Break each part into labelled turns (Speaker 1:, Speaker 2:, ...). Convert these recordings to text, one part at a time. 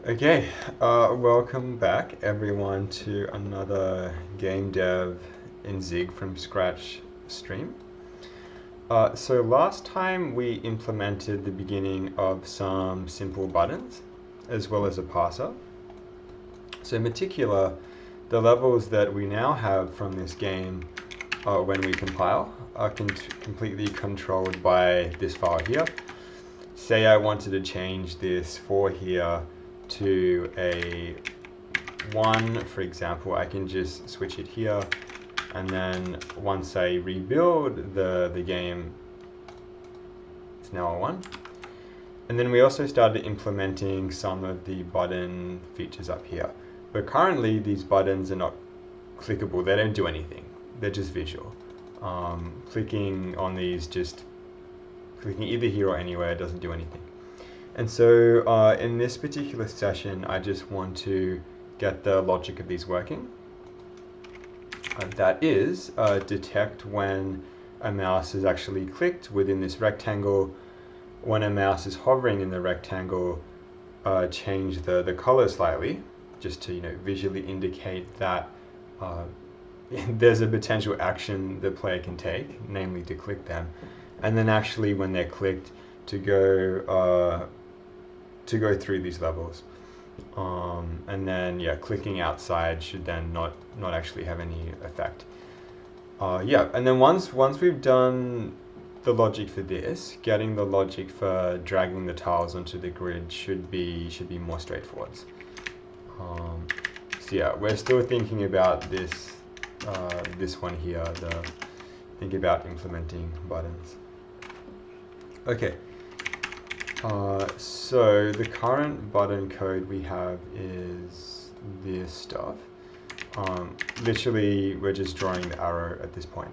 Speaker 1: Okay, welcome back everyone to another Game Dev in Zig from Scratch stream. So last time we implemented the beginning of some simple buttons as well as a parser. So in particular, the levels that we now have from this game when we compile are completely controlled by this file here. Say I wanted to change this 4 here to a 1, for example, I can just switch it here, and then once I rebuild the game, it's now a 1. And then we also started implementing some of the button features up here. But currently these buttons are not clickable, they don't do anything, they're just visual. Clicking on these, just clicking either here or anywhere, doesn't do anything. And so in this particular session, I just want to get the logic of these working. That is, detect when a mouse is actually clicked within this rectangle. When a mouse is hovering in the rectangle, change the color slightly, just to visually indicate that there's a potential action the player can take, namely to click them. And then actually when they're clicked, to go through these levels, and then clicking outside should then not actually have any effect. And then once we've done the logic for this, getting the logic for dragging the tiles onto the grid should be more straightforward. So yeah, we're still thinking about this one here, think about implementing buttons. Okay. So the current button code we have is this stuff. Literally, we're just drawing the arrow at this point.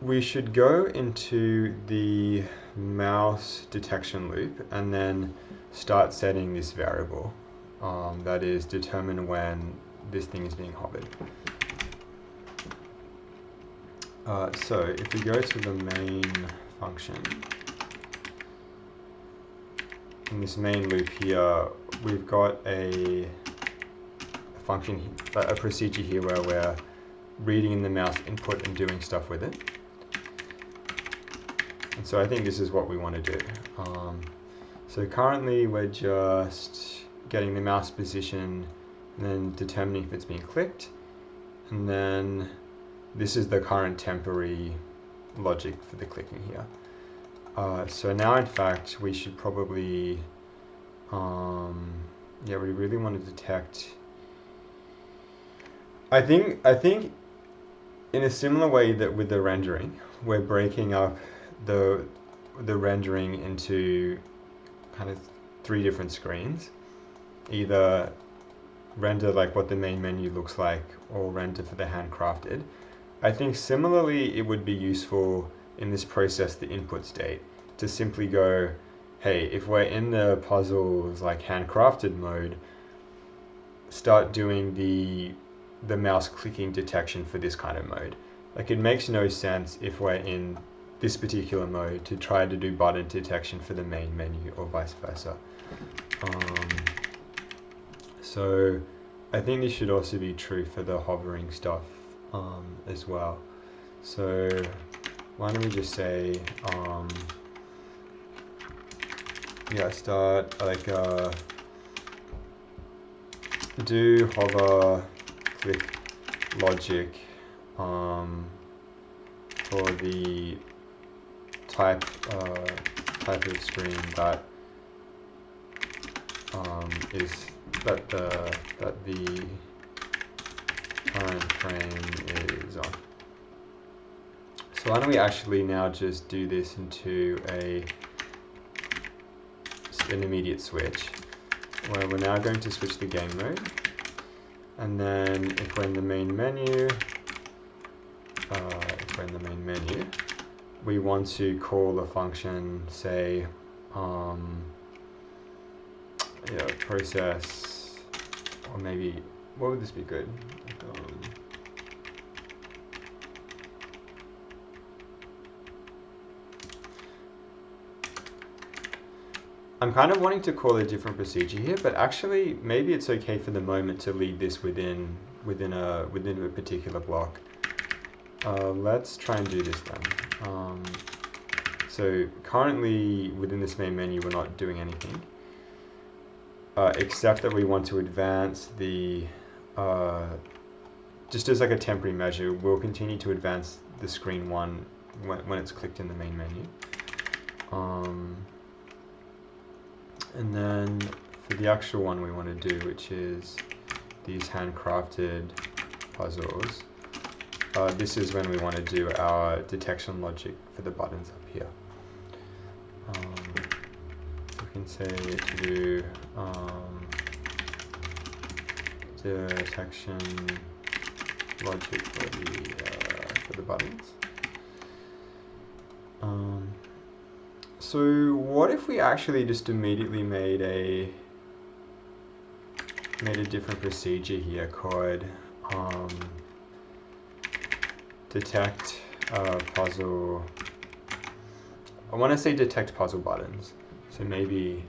Speaker 1: We should go into the mouse detection loop and then start setting this variable. That is, determine when this thing is being hovered. So if we go to the main function, in this main loop here, we've got a function, a procedure here where we're reading in the mouse input and doing stuff with it. And so I think this is what we want to do. So currently we're just getting the mouse position and then determining if it's being clicked. And then this is the current temporary logic for the clicking here. So now in fact we should probably, we really want to detect, I think in a similar way that with the rendering, we're breaking up the rendering into kind of 3 different screens. Either render like what the main menu looks like, or render for the handcrafted. I think similarly it would be useful in this process, the input state, to simply go, hey, if we're in the puzzles like handcrafted mode, start doing the mouse clicking detection for this kind of mode. Like, it makes no sense if we're in this particular mode to try to do button detection for the main menu or vice versa. So I think this should also be true for the hovering stuff as well. So why don't we just say, start like do hover click logic for the type of screen that is that the current frame is on. So why don't we actually now just do this into an immediate switch, where we're now going to switch the game mode, and then if we're in the main menu, we want to call a function, say, process, or maybe, what would this be good? I'm kind of wanting to call a different procedure here, but actually maybe it's okay for the moment to leave this within a particular block. Let's try and do this then. So currently within this main menu we're not doing anything, except that we want to advance the, just as like a temporary measure, we'll continue to advance the screen one when it's clicked in the main menu. And then for the actual one we want to do, which is these handcrafted puzzles, this is when we want to do our detection logic for the buttons up here. We can say to do detection logic for the buttons. So what if we actually just immediately made a different procedure here called detect puzzle. I want to say detect puzzle buttons. So maybe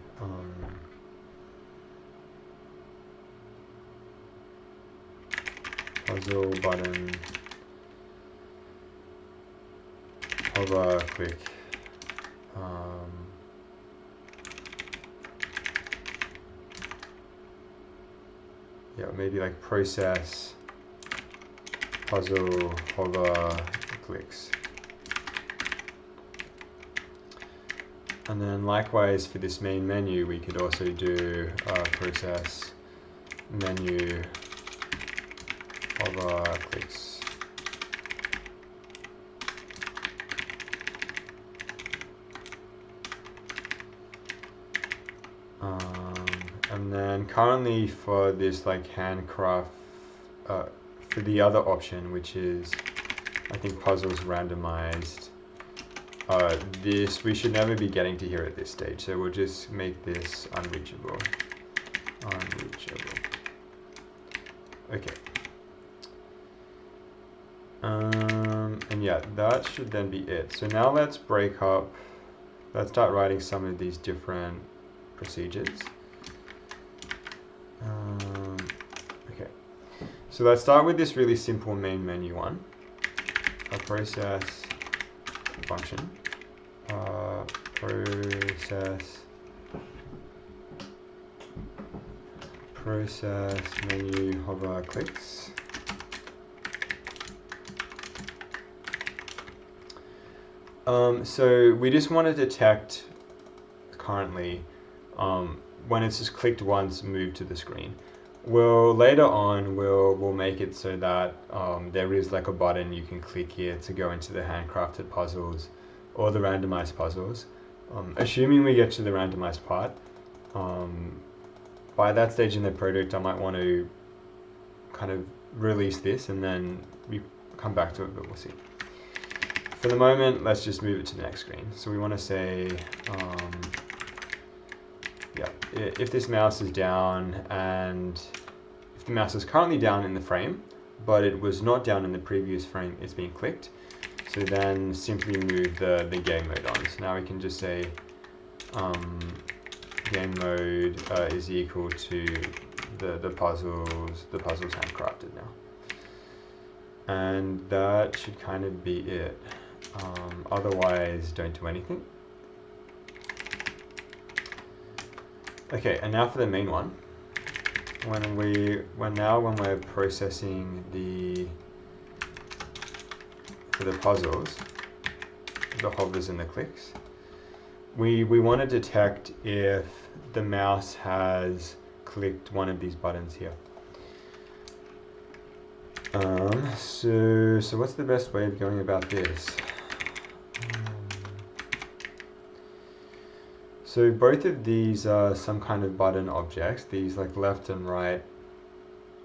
Speaker 1: puzzle button hover click. Yeah, maybe like process puzzle hover clicks. And then likewise for this main menu, we could also do process menu hover clicks. And then currently for this like handcraft, for the other option, which is I think puzzles randomized, this we should never be getting to here at this stage, so we'll just make this unreachable. Okay. And yeah, that should then be it. So now let's start writing some of these different procedures. Okay, so let's start with this really simple main menu one. A process function. Process menu hover clicks. So we just want to detect currently when it's just clicked once, move to the screen. Later on we'll make it so that there is like a button you can click here to go into the handcrafted puzzles or the randomized puzzles. Assuming we get to the randomized part, by that stage in the project I might want to kind of release this and then we come back to it, but we'll see. For the moment, let's just move it to the next screen. So we want to say, yeah, if this mouse is down, and if the mouse is currently down in the frame, but it was not down in the previous frame, it's being clicked. So then simply move the game mode on. So now we can just say game mode is equal to the puzzles handcrafted now. And that should kind of be it. Otherwise, don't do anything. Okay, and now for the main one. When we're processing for the puzzles, the hovers and the clicks, we want to detect if the mouse has clicked one of these buttons here. So what's the best way of going about this? So both of these are some kind of button objects, these like left and right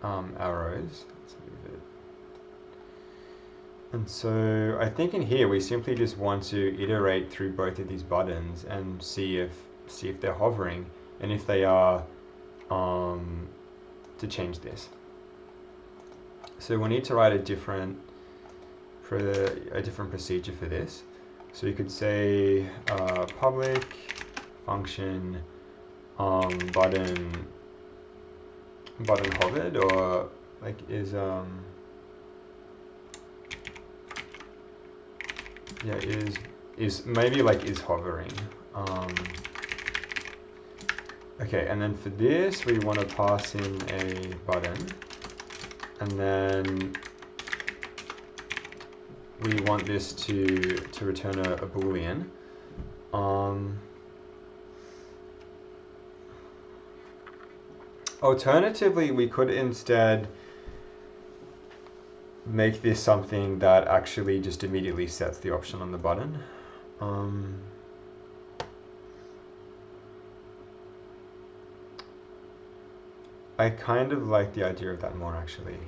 Speaker 1: arrows. Let's move it. And so I think in here we simply just want to iterate through both of these buttons and see if they're hovering, and if they are, to change this. So we need to write a different procedure for this. So you could say public function button hovered, or like is yeah, is maybe like is hovering. Okay, and then for this we want to pass in a button, and then we want this to return a boolean. Alternatively, we could instead make this something that actually just immediately sets the option on the button. I kind of like the idea of that more, actually.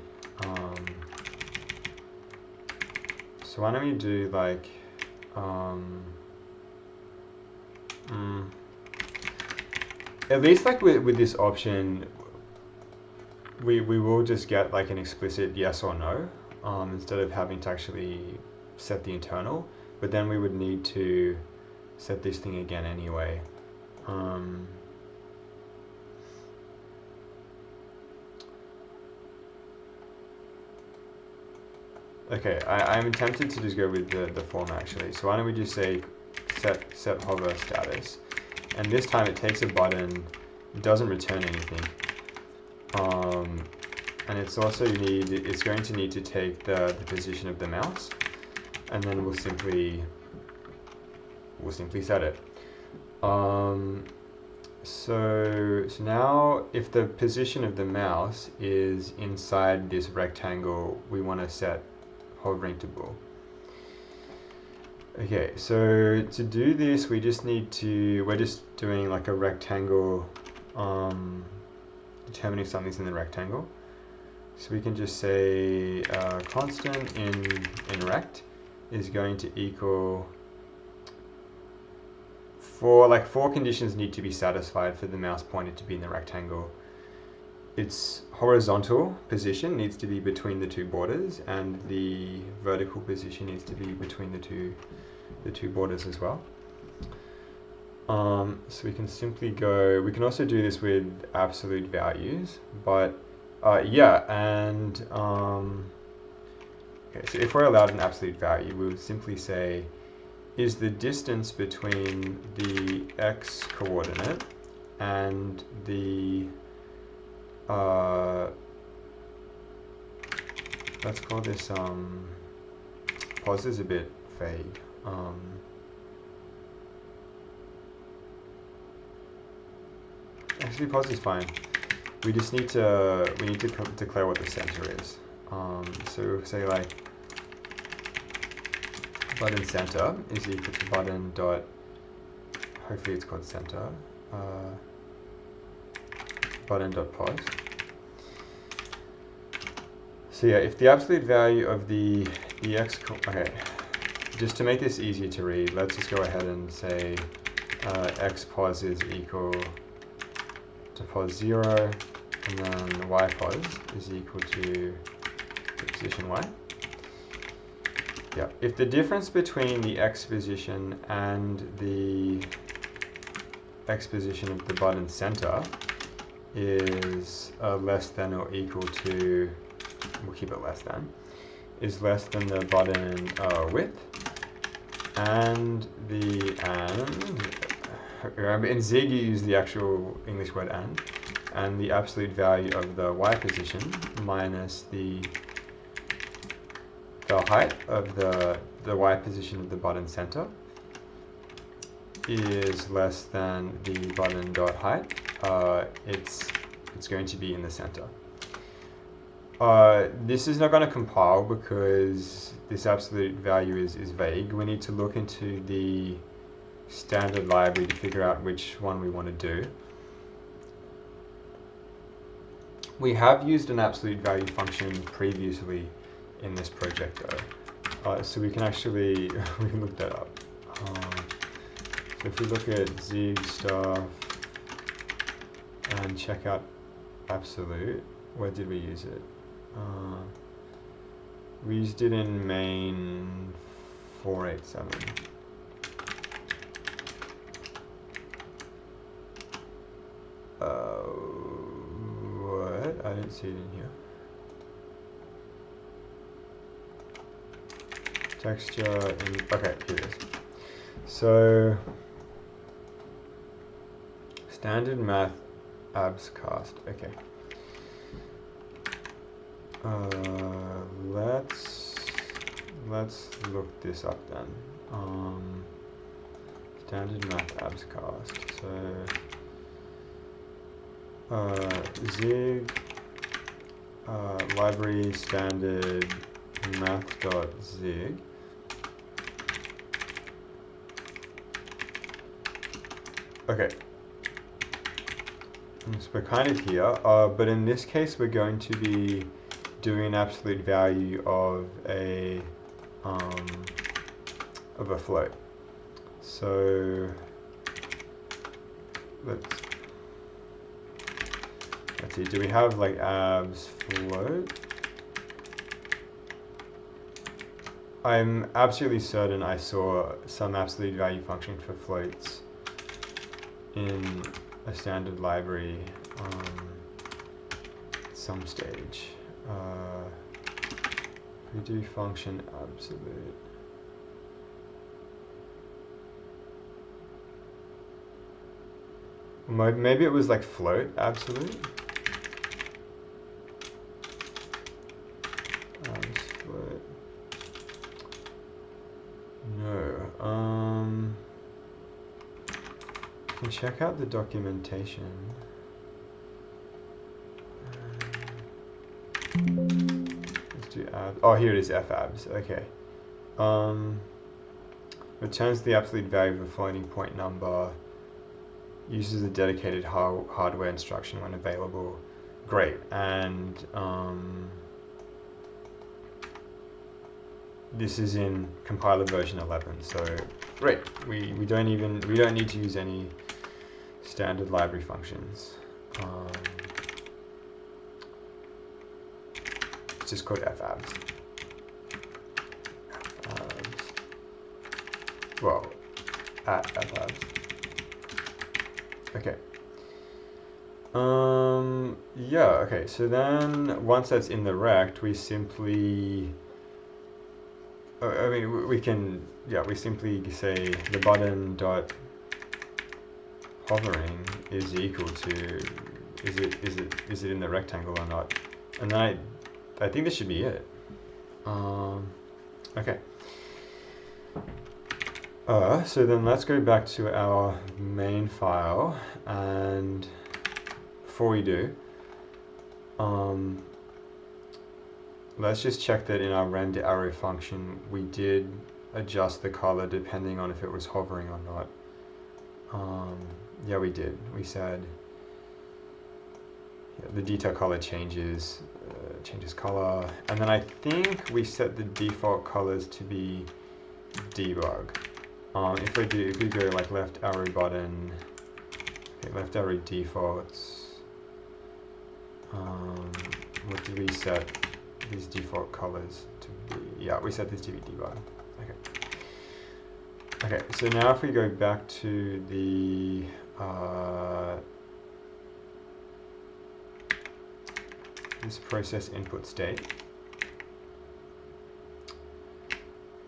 Speaker 1: So why don't we do like at least like with this option, we will just get like an explicit yes or no, instead of having to actually set the internal, but then we would need to set this thing again anyway. Okay, I'm tempted to just go with the form actually. So why don't we just say set hover status, and this time it takes a button, it doesn't return anything, and it's also it's going to need to take the position of the mouse, and then we'll simply set it. So now if the position of the mouse is inside this rectangle, we want to set hovering to bool. Okay, so to do this, we just need to, we're just doing like a rectangle, determining something's in the rectangle. So we can just say constant in rect is going to equal, four conditions need to be satisfied for the mouse pointer to be in the rectangle. Its horizontal position needs to be between the two borders, and the vertical position needs to be between the two borders as well. So we can simply go, we can also do this with absolute values, but yeah, and okay, so if we're allowed an absolute value, we would simply say, is the distance between the x coordinate and the let's call this pos is a bit vague. Actually, pos is fine. We just need to declare what the center is. So say like button center is equal to button dot, hopefully it's called center, button dot pos. So yeah, if the absolute value of the x, okay, just to make this easier to read, let's just go ahead and say x pos is equal to pos 0, and then y pos is equal to the position y. Yeah, if the difference between the x position and the x position of the button center is less than or equal to, we'll keep it less than, is less than the button width, and remember in Zig you use the actual English word and the absolute value of the y position minus the height of the y position of the button center is less than the button dot height. It's going to be in the center. This is not going to compile because this absolute value is vague. We need to look into the standard library to figure out which one we want to do. We have used an absolute value function previously in this project though, so we can actually we can look that up. So if we look at Zig stuff and check out absolute, where did we use it? We used it in main 487. What? I didn't see it in here. Texture in, okay, here it is. So standard math abs cast, okay. Let's look this up then. Standard math abs cast. So Zig library standard math.zig. Okay. So we're kind of here, but in this case we're going to be doing an absolute value of a float. So let's see, do we have like abs float? I'm absolutely certain I saw some absolute value function for floats in a standard library some stage. We do function absolute. Maybe it was like float absolute. Float. No. Can check out the documentation. Let's do abs. Oh, here it is, fabs. Okay. Returns the absolute value of a floating point number. Uses a dedicated hardware instruction when available. Great. And this is in compiler version 11. So great. We don't need to use any standard library functions. It's just called fabs. Well, at fabs. Okay. Yeah, okay, so then once that's in the rect, we simply, I mean, we can, yeah, we simply say the button dot hovering is equal to, is it in the rectangle or not? And then I think this should be it. Okay. So then let's go back to our main file, and before we do, let's just check that in our render arrow function we did adjust the color depending on if it was hovering or not. Yeah, we did. We said the detail color changes color, and then I think we set the default colors to be debug. If we go like left arrow button, okay, left arrow defaults, what did we set these default colors to be? Yeah, we set this to be debug. Okay. Okay, so now if we go back to the this process input state,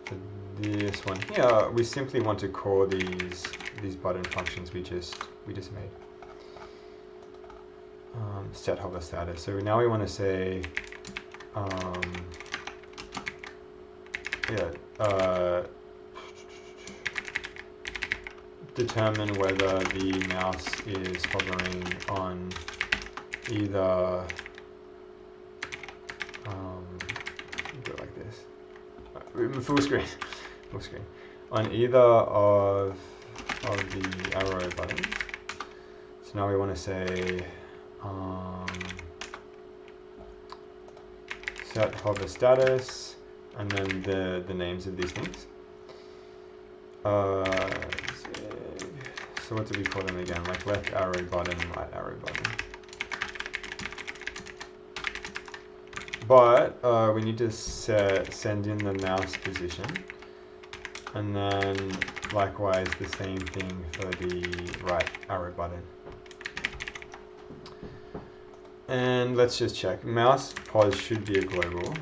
Speaker 1: for this one here, we simply want to call these button functions we just made. Set hover status. So now we want to say determine whether the mouse is hovering on either do it like this. Full screen. On either of the arrow buttons. So now we want to say set hover status, and then the names of these things. So what do we call them again? Like left arrow button, right arrow button. But we need to send in the mouse position, and then likewise the same thing for the right arrow button. And let's just check. Mouse pos should be a global.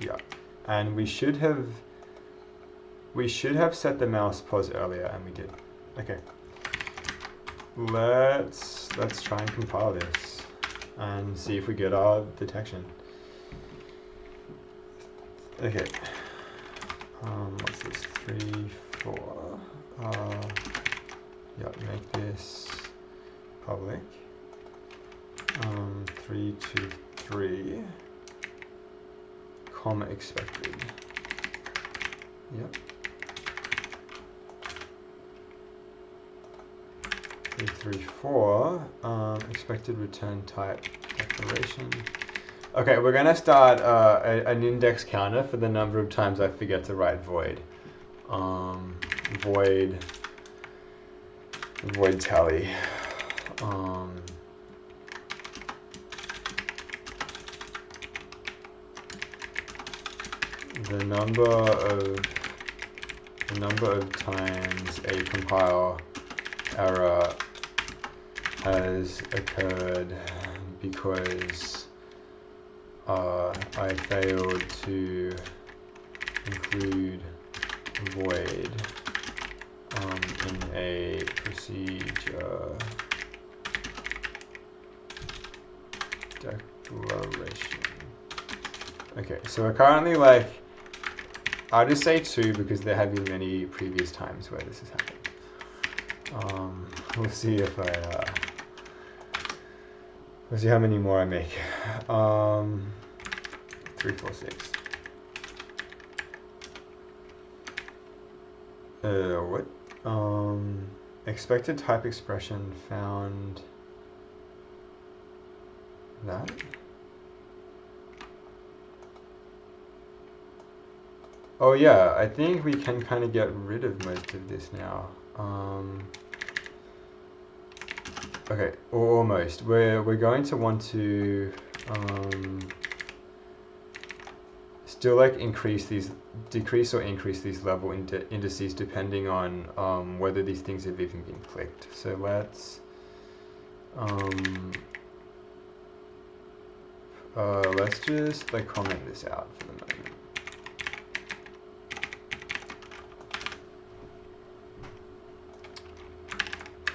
Speaker 1: Yeah. And we should have set the mouse pos earlier, and we did. Okay. Let's try and compile this and see if we get our detection. Okay. What's this? 3, 4. Yeah, make this public. 3, 2, 3. Comma expected. Yep. 3, 3, 4. Expected return type declaration. Okay, we're gonna start an index counter for the number of times I forget to write void. Void tally. The number of times a compile error has occurred because I failed to include void in a procedure declaration. Okay, so we're currently like, I'll just say 2 because there have been many previous times where this has happened. We'll see if we'll see how many more I make. 3, 4, 6. What? Expected type expression found that? Oh yeah, I think we can kind of get rid of most of this now. Okay, or almost. We're going to want to still like decrease or increase these level indices depending on whether these things have even been clicked. So let's just like comment this out for the moment.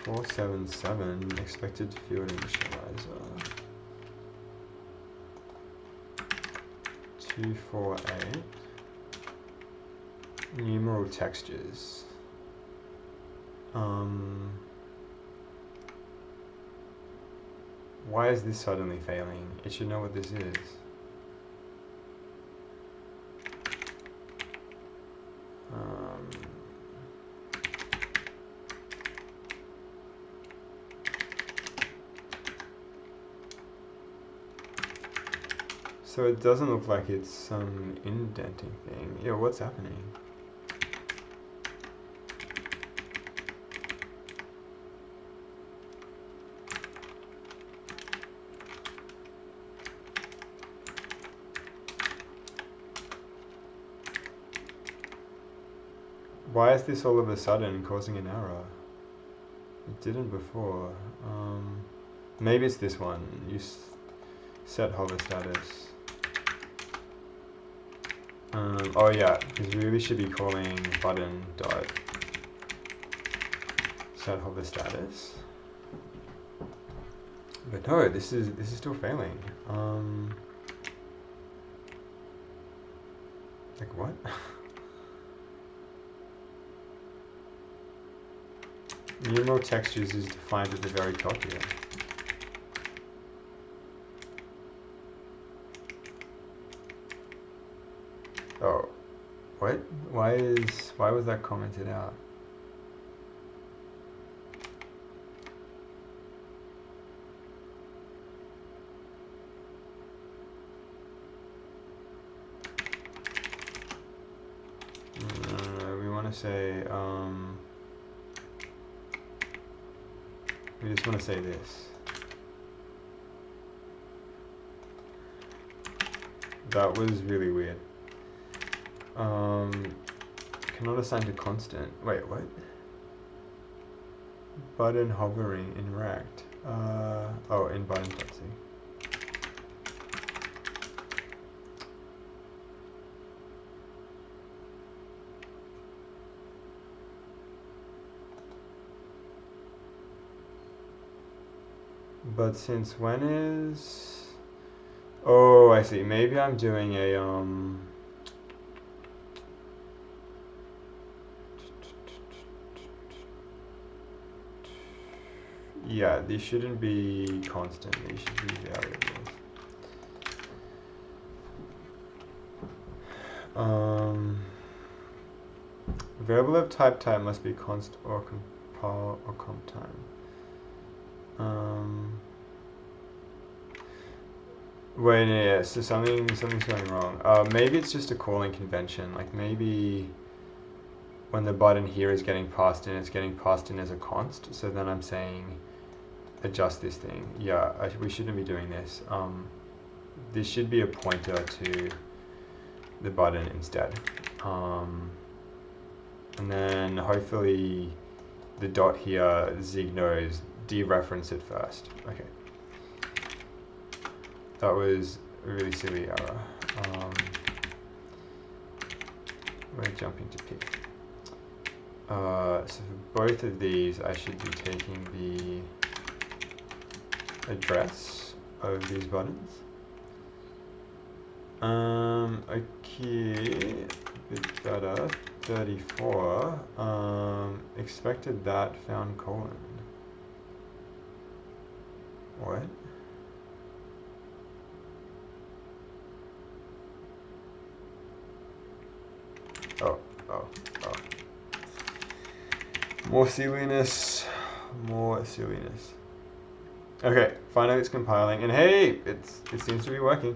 Speaker 1: (477) expected field initializer. 248 numeral textures. Why is this suddenly failing? It should know what this is. So it doesn't look like it's some indenting thing. Yeah, what's happening? Why is this all of a sudden causing an error? It didn't before. Maybe it's this one. You set hover status. Oh yeah, because we really should be calling button dot set hover status. But no, this is still failing. Like what? Numeral textures is defined at the very top here. Oh, what? Why was that commented out? We want to say we just want to say this. That was really weird. Cannot assign to constant. Wait, what? Button hovering in React. Oh, in button.c. But since when is... Oh, I see. Maybe I'm doing a, yeah, these shouldn't be constant. These should be variables. Variable of type must be const or compile or comp time. Wait, yeah, so something's going wrong. Maybe it's just a calling convention. Like maybe when the button here is getting passed in, it's getting passed in as a const. So then I'm saying adjust this thing. Yeah, we shouldn't be doing this. This should be a pointer to the button instead. And then hopefully the dot here, Zig knows, dereference it first. Okay. That was a really silly error. We're jumping to P. So for both of these, I should be taking the address of these buttons. Okay, a bit better. 34. Expected that, found colon. What? Oh. More silliness. Okay, finally it's compiling, and hey, it seems to be working.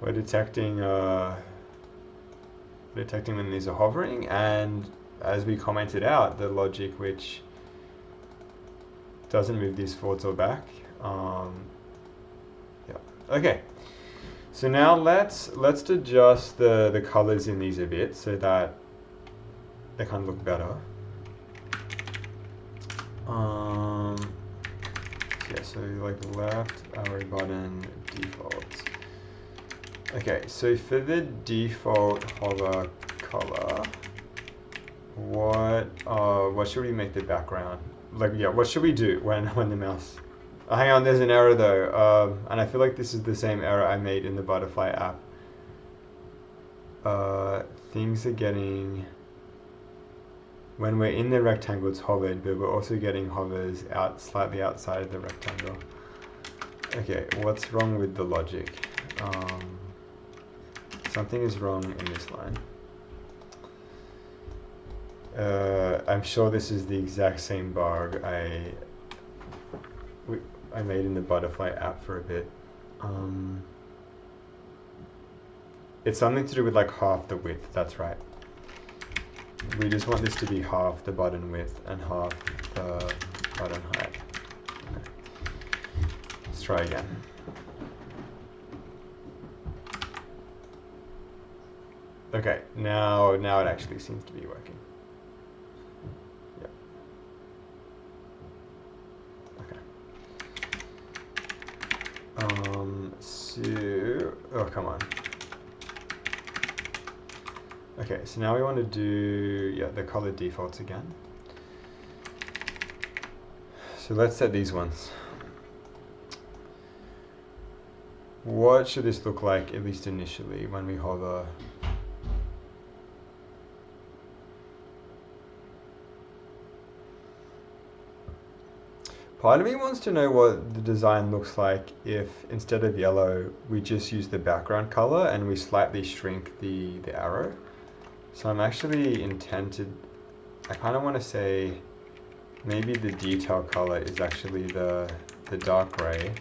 Speaker 1: We're detecting when these are hovering, and as we commented out, the logic which doesn't move these forwards or back. Yeah. Okay. So now let's adjust the colors in these a bit so that they kind of look better. Yeah, so like left arrow button defaults. Okay, so for the default hover color, what should we make the background? Like, yeah, what should we do when the mouse? Oh, hang on, there's an error though, and I feel like this is the same error I made in the Butterfly app. Things are getting, when we're in the rectangle, it's hovered, but we're also getting hovers slightly outside of the rectangle. Okay, what's wrong with the logic? Something is wrong in this line. I'm sure this is the exact same bug I made in the Butterfly app for a bit. It's something to do with like half the width, that's right. We just want this to be half the button width and half the button height. Okay. Let's try again. Okay, now it actually seems to be working. Yep. Okay. Oh, come on. Okay, so now we want to do, the color defaults again. So let's set these ones. What should this look like, at least initially, when we hover? Part of me wants to know what the design looks like if, instead of yellow, we just use the background color and we slightly shrink the arrow. So I'm actually I kind of want to say maybe the detail color is actually the dark gray.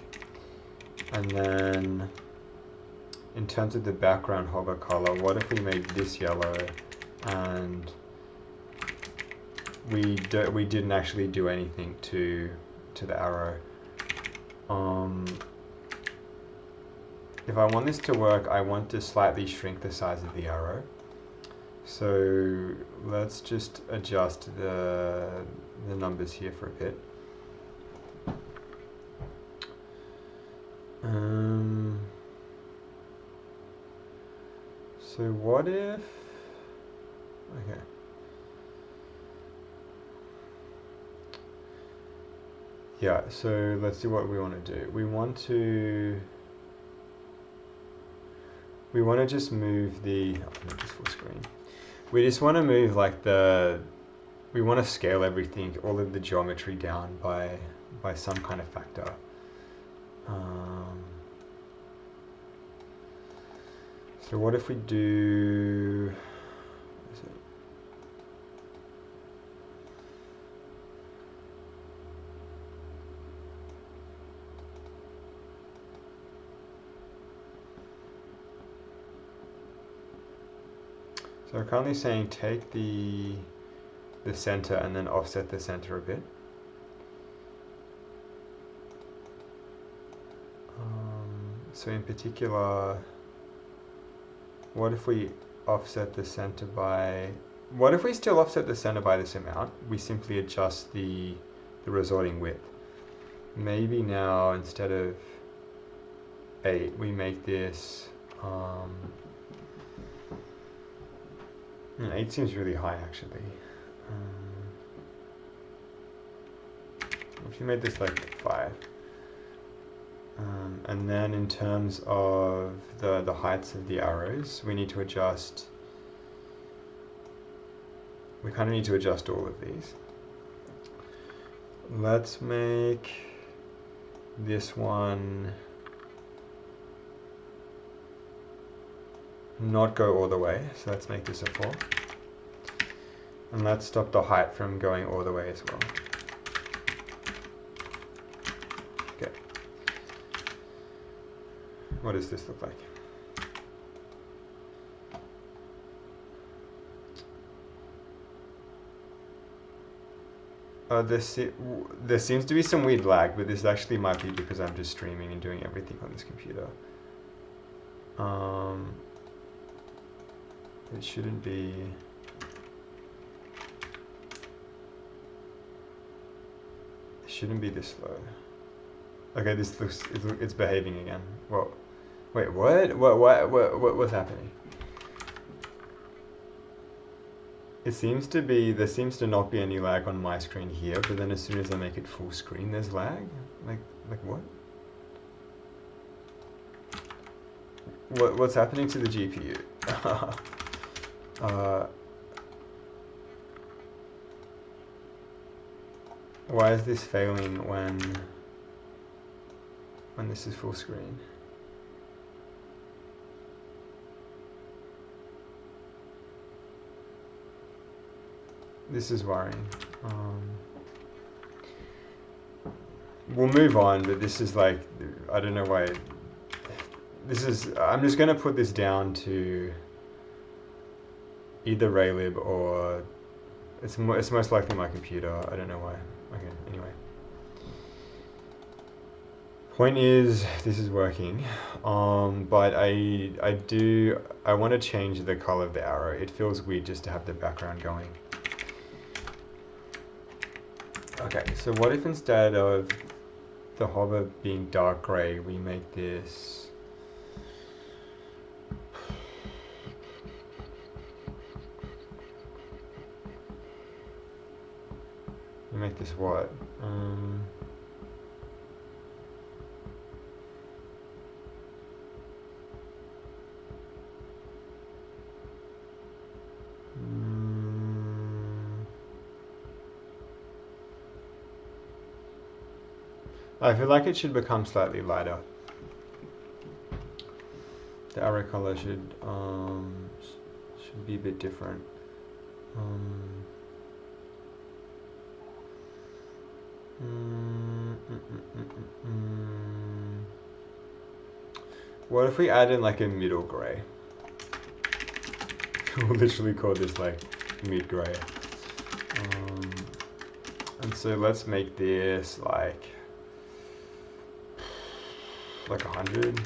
Speaker 1: And then in terms of the background hover color, what if we made this yellow and we didn't actually do anything to the arrow? If I want this to work, I want to slightly shrink the size of the arrow. So let's just adjust the numbers here for a bit. So what if, okay. Yeah, so let's see what we want to do. We want to just move the, oh, just full screen. We just want to move like we want to scale everything, all of the geometry down by some kind of factor. So what if we do, so we're currently saying take the center and then offset the center a bit. So in particular, what if we offset the center by, what if we still offset the center by this amount? We simply adjust the resorting width. Maybe now instead of 8, we make this, 8 seems really high actually. If you made this like 5. And then in terms of the heights of the arrows, we need to adjust, we kind of need to adjust all of these. Let's make this one not go all the way, so let's make this a 4. And let's stop the height from going all the way as well. Okay. What does this look like? There seems to be some weird lag, but this actually might be because I'm just streaming and doing everything on this computer. It shouldn't be. It shouldn't be this slow. Okay, this looks, it's behaving again. Well, wait, what? What's happening? It seems to be, there seems to not be any lag on my screen here, but then as soon as I make it full screen, there's lag? Like what? What's happening to the GPU? Why is this failing when this is full screen? This is worrying. We'll move on, but this is like, I don't know why. This is, I'm just going to put this down to either Raylib or it's most likely my computer. I don't know why. Okay, anyway. Point is, this is working, but I want to change the color of the arrow. It feels weird just to have the background going. Okay, so what if instead of the hover being dark gray, we make this what? I feel like it should become slightly lighter. The arrow color should be a bit different. What if we add in like a middle gray? We'll literally call this like mid gray. And so let's make this like 100.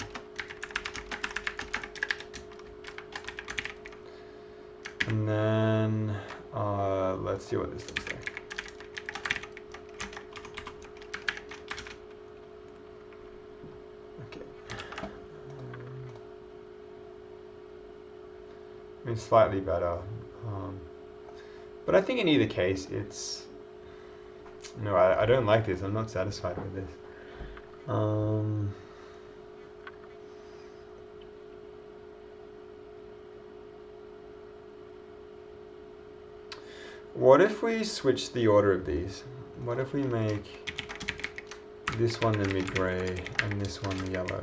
Speaker 1: And then let's see what this looks like. Okay, mean, slightly better. But I think in either case, no, I don't like this. I'm not satisfied with this. What if we switch the order of these? What if we make this one the mid-gray and this one the yellow?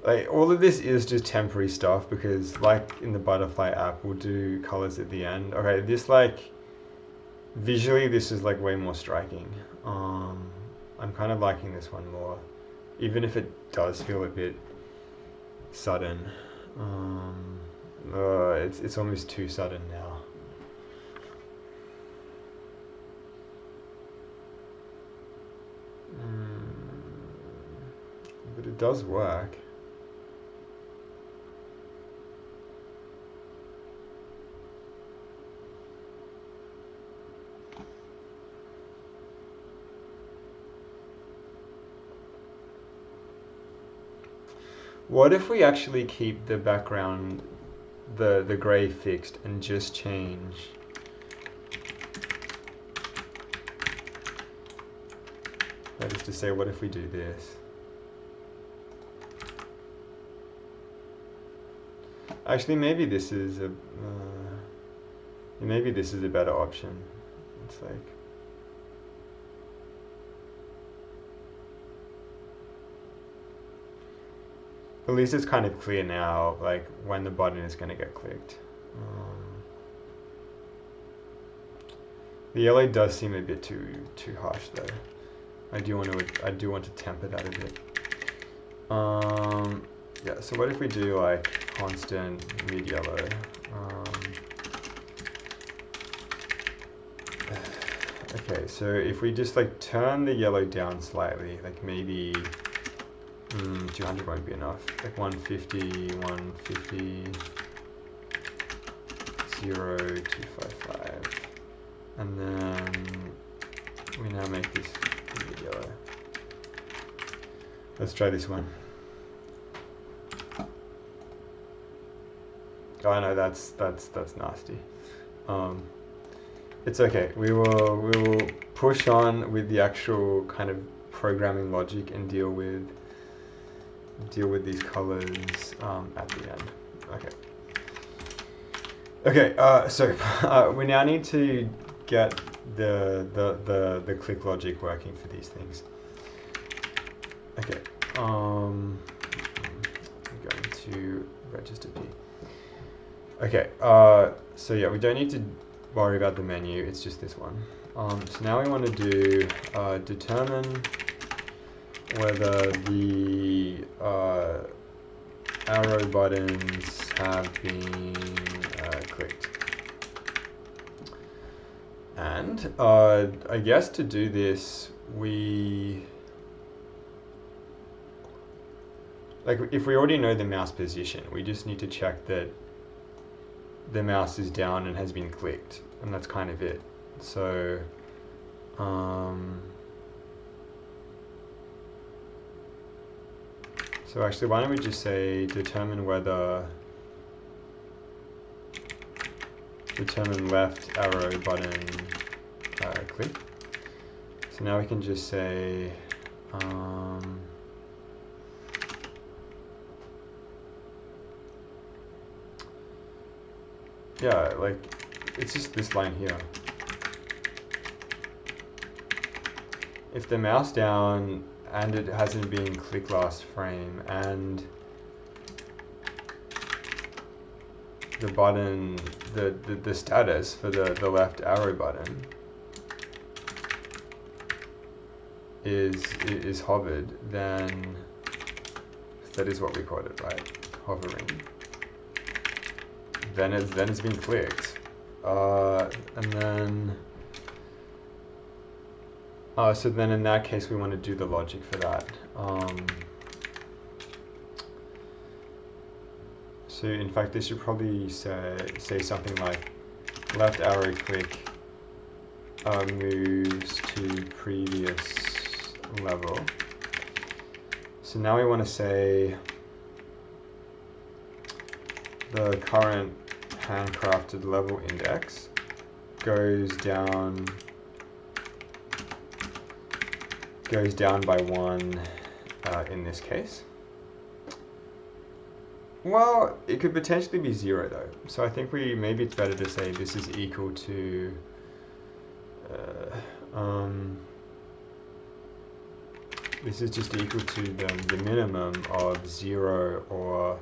Speaker 1: Like, all of this is just temporary stuff because, like in the butterfly app, we'll do colors at the end. Okay, this, like, visually this is like way more striking. I'm kind of liking this one more, even if it does feel a bit sudden. It's almost too sudden now. But it does work. What if we actually keep the background, the gray fixed, and just change that is to say, what if we do this? Actually, maybe this is a better option. It's like, at least it's kind of clear now, like when the button is going to get clicked. The yellow does seem a bit too harsh though. I do want to temper that a bit. Yeah. So what if we do like constant mid yellow? Okay. So if we just like turn the yellow down slightly, like maybe 200 won't be enough. Like 150, 150, 0, 255. And then we now make this yellow. Let's try this one. Oh, I know that's nasty. It's okay. We will push on with the actual kind of programming logic and deal with these colors at the end. Okay. So we now need to get the click logic working for these things. Okay. I'm going to register P. Okay. So yeah, we don't need to worry about the menu. It's just this one. So now we want to do determine whether the arrow buttons have been clicked. And I guess to do this, if we already know the mouse position, we just need to check that the mouse is down and has been clicked, and that's kind of it. So so actually, why don't we just say determine left arrow button click. So now we can just say yeah, like it's just this line here. If the mouse down and it hasn't been clicked last frame and the button, the status for the left arrow button is hovered, then that is what we called it, right? Hovering. Then it's been clicked, and then so then in that case we want to do the logic for that. So in fact this should probably say something like left arrow click moves to previous level. So now we want to say the current handcrafted level index goes down by 1 in this case. Well, it could potentially be 0 though. So I think maybe it's better to say this is equal to this is just equal to the minimum of 0 or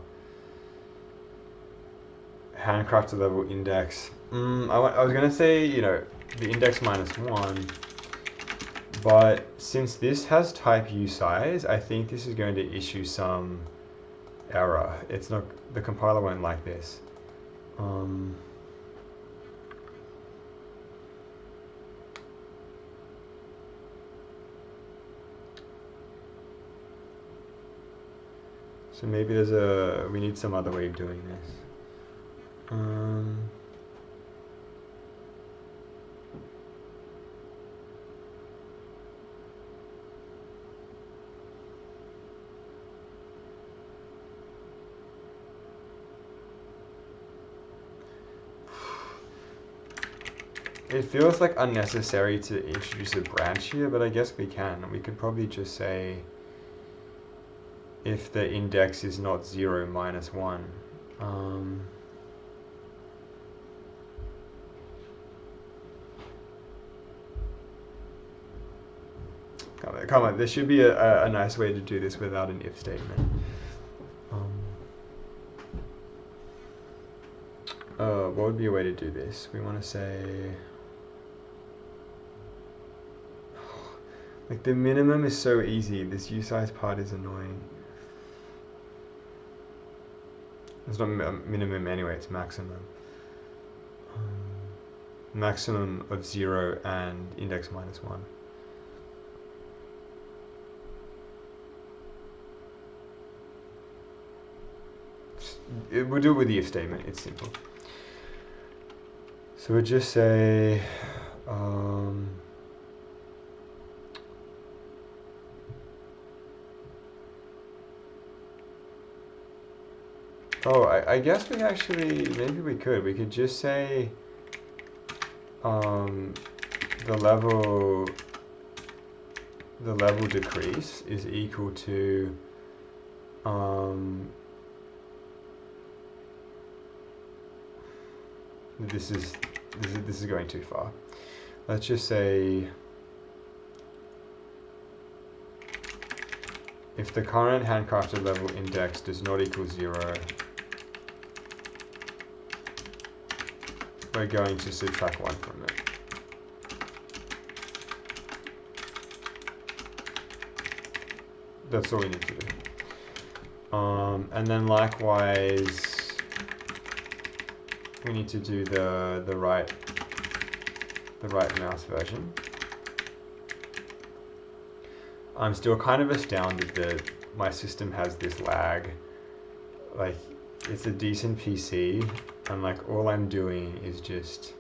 Speaker 1: handcrafted level index. I was going to say, the index minus 1, but since this has type usize, I think this is going to issue some error. It's not, the compiler won't like this. So maybe we need some other way of doing this. It feels like unnecessary to introduce a branch here, but I guess we can. We could probably just say if the index is not 0 minus 1. Come on, there should be a nice way to do this without an if statement. What would be a way to do this? We want to say, like, the minimum is so easy. This usize part is annoying. It's not minimum anyway, it's maximum. Maximum of 0 and index minus 1. We'll do it with the if statement, it's simple. So we'll just say, I guess we actually, maybe we could just say the level decrease is equal to this is going too far. Let's just say if the current handcrafted level index does not equal 0, we're going to subtract 1 from it. That's all we need to do. And then likewise, we need to do the right mouse version. I'm still kind of astounded that my system has this lag. Like, it's a decent PC, and like all I'm doing is just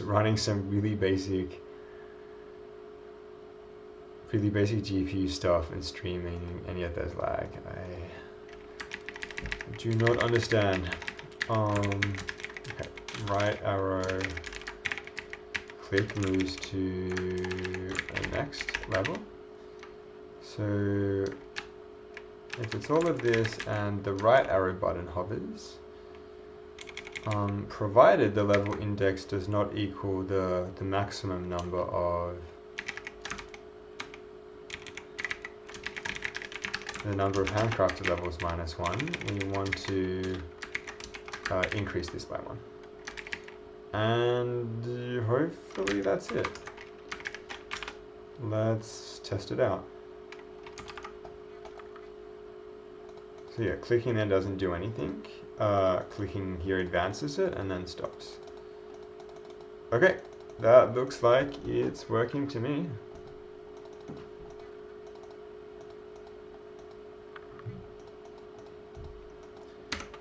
Speaker 1: running some really basic GPU stuff and streaming, and yet there's lag. I do not understand. Okay, right arrow click moves to the next level. So if it's all of this and the right arrow button hovers, provided the level index does not equal the maximum number of the number of handcrafted levels minus 1, we want to increase this by 1. And hopefully that's it. Let's test it out. So yeah, clicking there doesn't do anything. Clicking here advances it and then stops. Okay, that looks like it's working to me.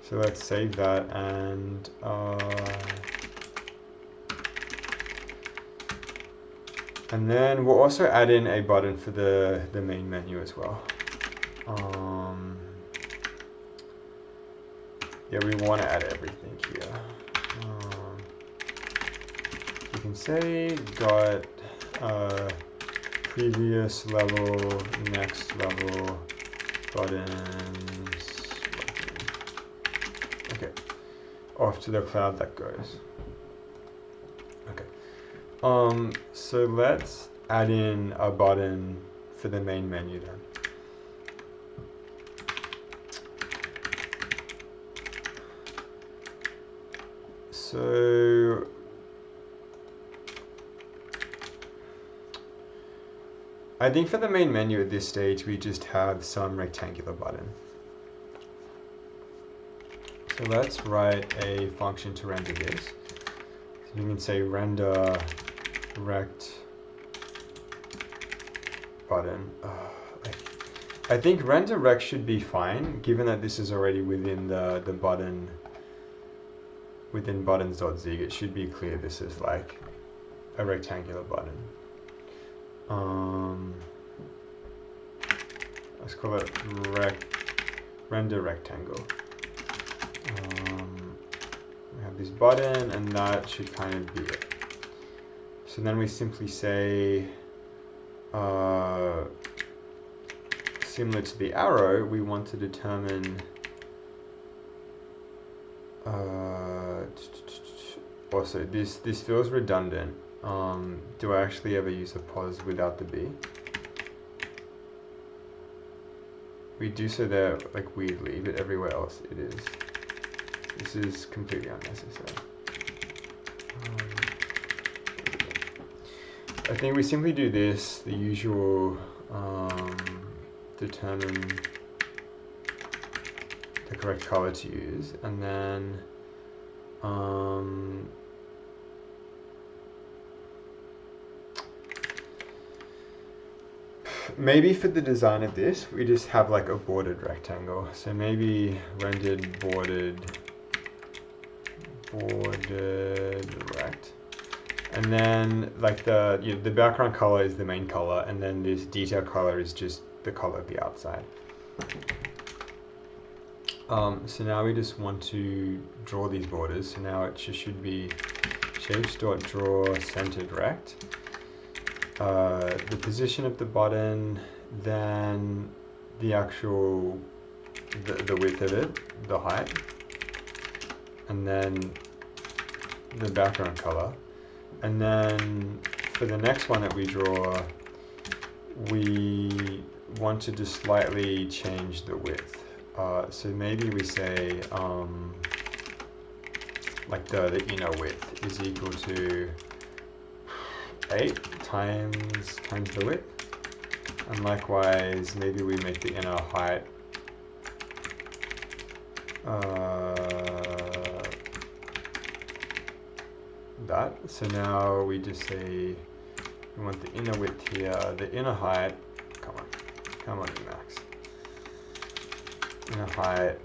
Speaker 1: So let's save that, and then we'll also add in a button for the main menu as well. Yeah, we want to add everything here. You can say got previous level, next level, buttons. Okay, off to the cloud that goes. Okay, so let's add in a button for the main menu then. So I think for the main menu at this stage, we just have some rectangular button. So let's write a function to render this. So you can say render rect button. I think render rect should be fine, given that this is already within the button, within buttons.zig. It should be clear this is like a rectangular button. Let's call it render rectangle. We have this button, and that should kind of be it. So then we simply say, similar to the arrow, we want to determine also this feels redundant. Do I actually ever use a pause without the B? We do so there like weirdly, but everywhere else it is. This is completely unnecessary. I think we simply do this, the usual determine the correct color to use, and then maybe for the design of this, we just have like a bordered rectangle. So maybe rendered bordered rect. And then like the background color is the main color, and then this detail color is just the color of the outside. So now we just want to draw these borders. So now it should be shapes.draw centered rect. The position of the button, then the actual the width of it, the height, and then the background color. And then for the next one that we draw, we want to just slightly change the width. So maybe we say like the inner width is equal to 8 times the width. And likewise, maybe we make the inner height that. So now we just say we want the inner width here, the inner height, come on Max. Inner height,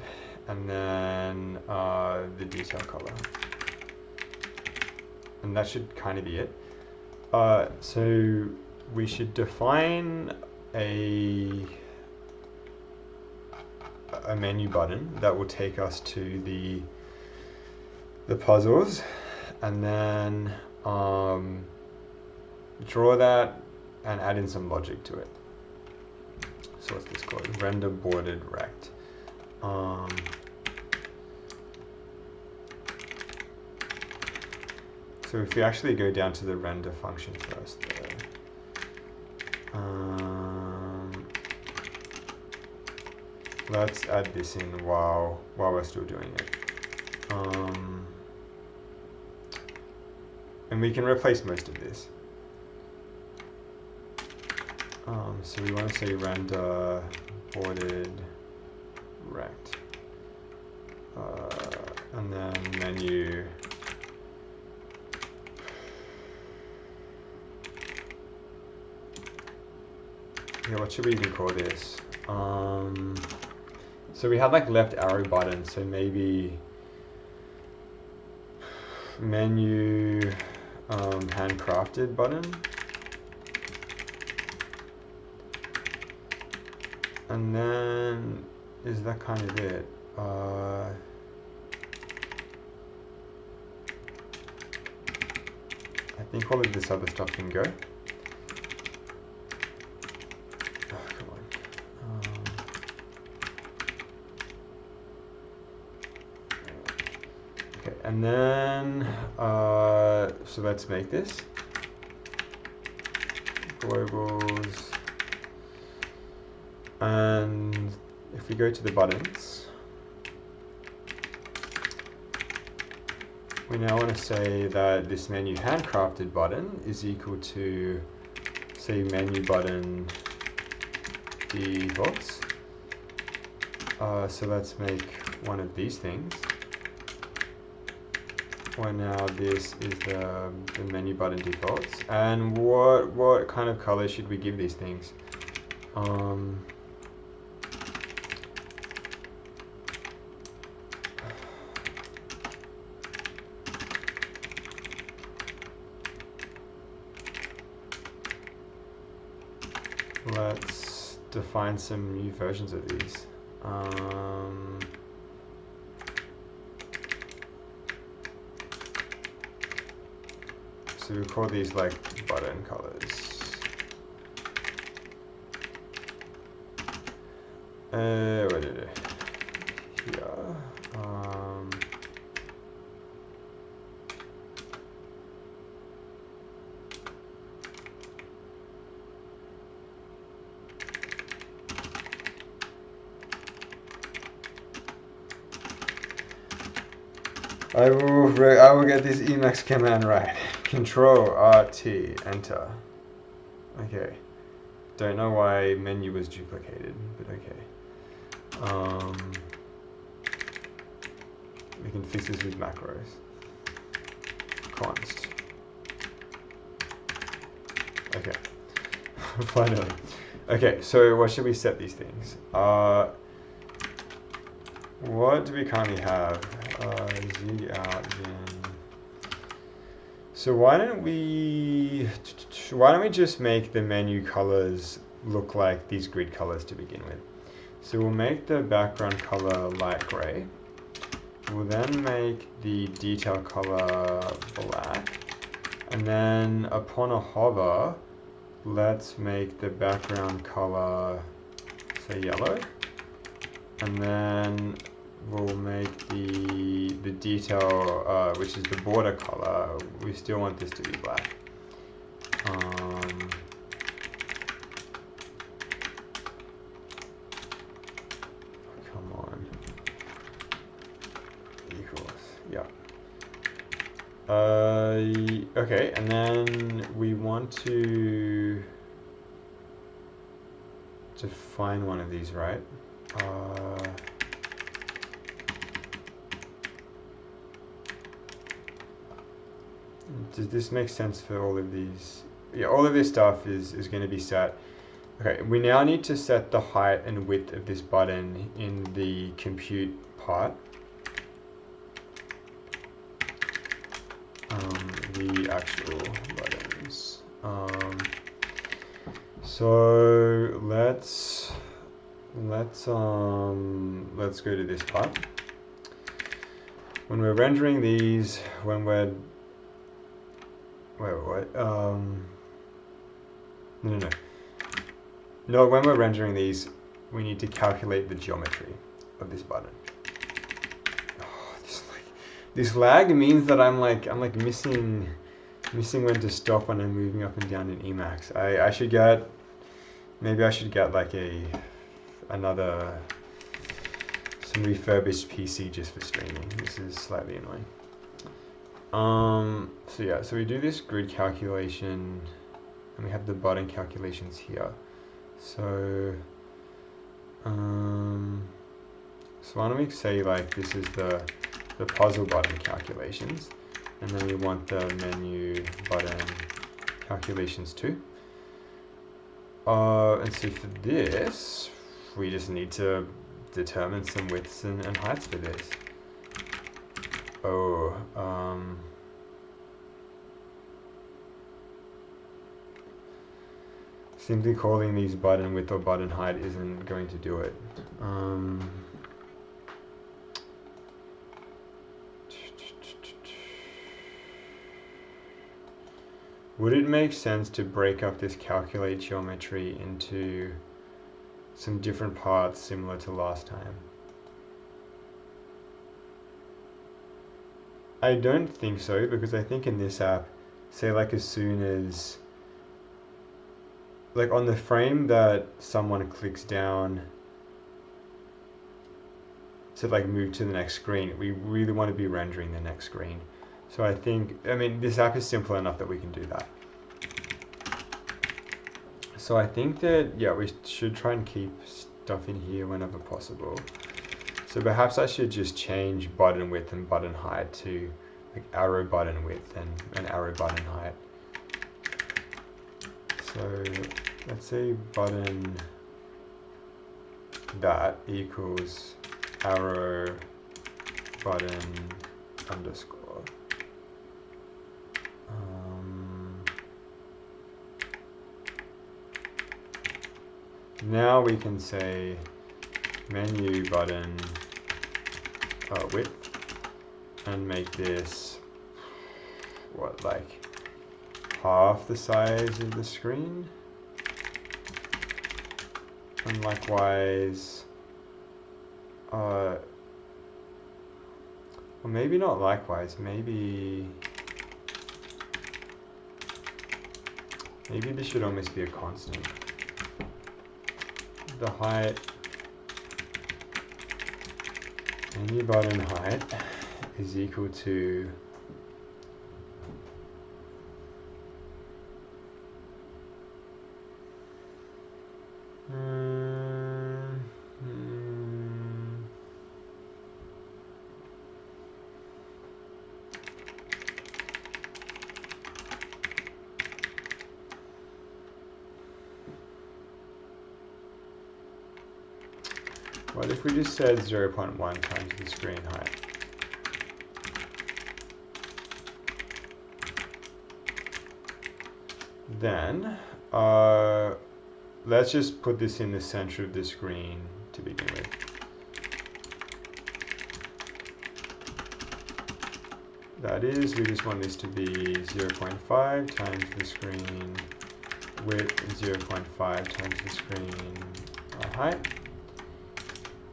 Speaker 1: and then the detail color. And that should kind of be it. So we should define a menu button that will take us to the puzzles, and then draw that and add in some logic to it. So what's this called? Render bordered rect. So if we actually go down to the render function first, let's add this in while we're still doing it. And we can replace most of this. So we want to say render bordered rect, and then menu. Yeah, what should we even call this? So we had like left arrow button, so maybe menu handcrafted button. And then is that kind of it? think all of this other stuff can go. Oh, come on. Okay, and then, so let's make this. Globals. And if we go to the buttons, we now want to say that this menu handcrafted button is equal to, say, menu button defaults. So let's make one of these things. Well, now this is the menu button defaults. And what kind of color should we give these things? Let's define some new versions of these. So we call these like button colors. What did it? Here. I will get this Emacs command right. Control RT, enter. Okay. Don't know why menu was duplicated, but okay. We can fix this with macros. Const. Okay. Finally. Okay, so what should we set these things? What do we currently have? Z out then. So why don't we just make the menu colors look like these grid colors to begin with? So we'll make the background color light gray. We'll then make the detail color black. And then upon a hover, let's make the background color, say, yellow. And then we'll make the detail, which is the border color, we still want this to be black. Come on. Equals, yeah. Okay, and then we want to define one of these, right? Does this make sense for all of these? Yeah, all of this stuff is going to be set. Okay, we now need to set the height and width of this button in the compute part. The actual buttons. So let's go to this part. When we're rendering these, when we're No, when we're rendering these, we need to calculate the geometry of this button. Oh, this lag means that I'm missing when to stop when I'm moving up and down in Emacs. Maybe I should get like some refurbished PC just for streaming. This is slightly annoying. So yeah, so we do this grid calculation, and we have the button calculations here. So, so why don't we say like this is the puzzle button calculations, and then we want the menu button calculations too. And so for this, we just need to determine some widths and heights for this. Simply calling these button width or button height isn't going to do it. would it make sense to break up this calculate geometry into some different parts similar to last time? I don't think so, because I think in this app, say like as soon as, like on the frame that someone clicks down to like move to the next screen, we really want to be rendering the next screen. So I think, I mean, this app is simple enough that we can do that. So I think that, yeah, we should try and keep stuff in here whenever possible. So perhaps I should just change button width and button height to like arrow button width and arrow button height. So let's say button that equals arrow button underscore. Now we can say menu button width and make this, what, like half the size of the screen? And likewise, or maybe not likewise, maybe this should almost be a constant. The height, menu button height is equal to what if we just said 0.1 times the screen height? Then, let's just put this in the center of the screen to begin with. That is, we just want this to be 0.5 times the screen width, 0.5 times the screen height.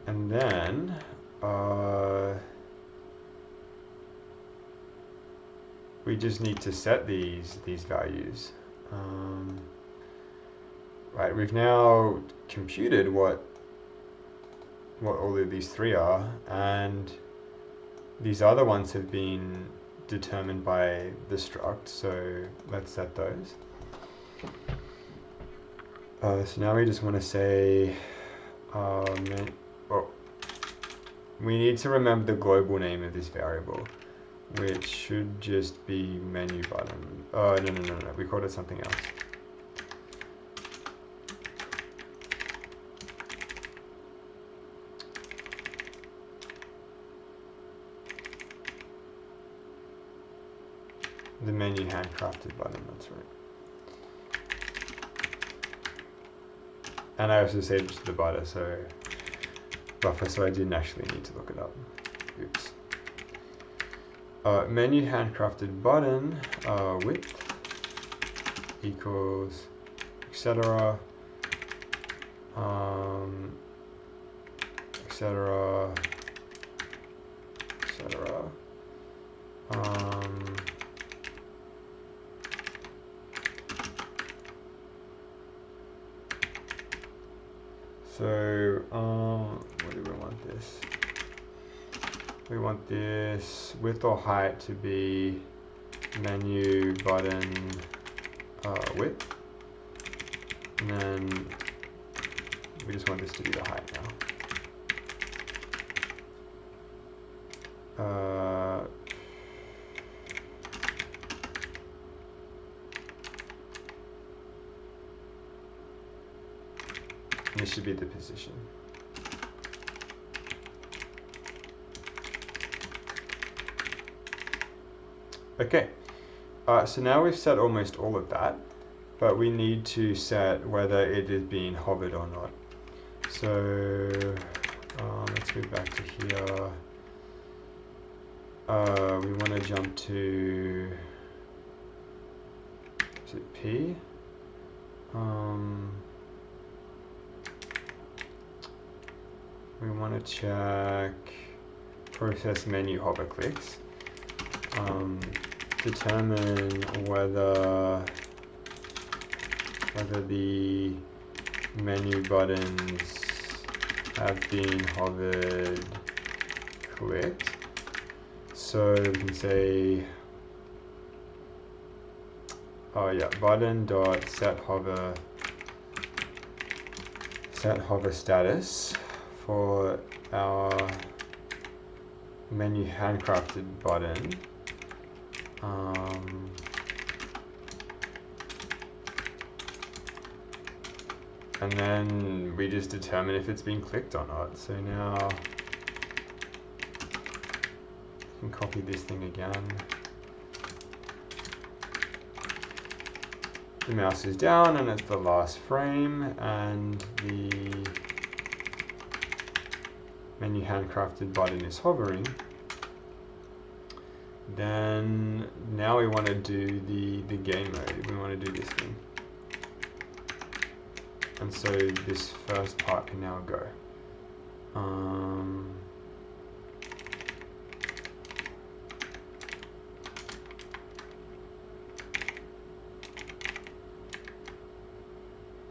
Speaker 1: And then, we just need to set these values. Right, we've now computed what all of these three are, and these other ones have been determined by the struct, so let's set those. So now we just want to say, we need to remember the global name of this variable, which should just be menu button. No, we called it something else. The menu handcrafted button, that's right. And I also saved just the buffer, so I didn't actually need to look it up. Oops. Menu handcrafted button width equals etc. etc. etc. So, what do we want this? We want this width or height to be menu button width. And then we just want this to be the height now. This should be the position. Okay, so now we've set almost all of that, but we need to set whether it is being hovered or not. So let's go back to here. We want to jump to is it P? We want to check process menu hover clicks. Determine whether the menu buttons have been hovered clicked. So we can say, button dot set hover status for our menu handcrafted button. And then we just determine if it's been clicked or not. So now I can copy this thing again. The mouse is down and it's the last frame, and the menu handcrafted button is hovering. Then now we want to do the game mode. We want to do this thing. And so this first part can now go.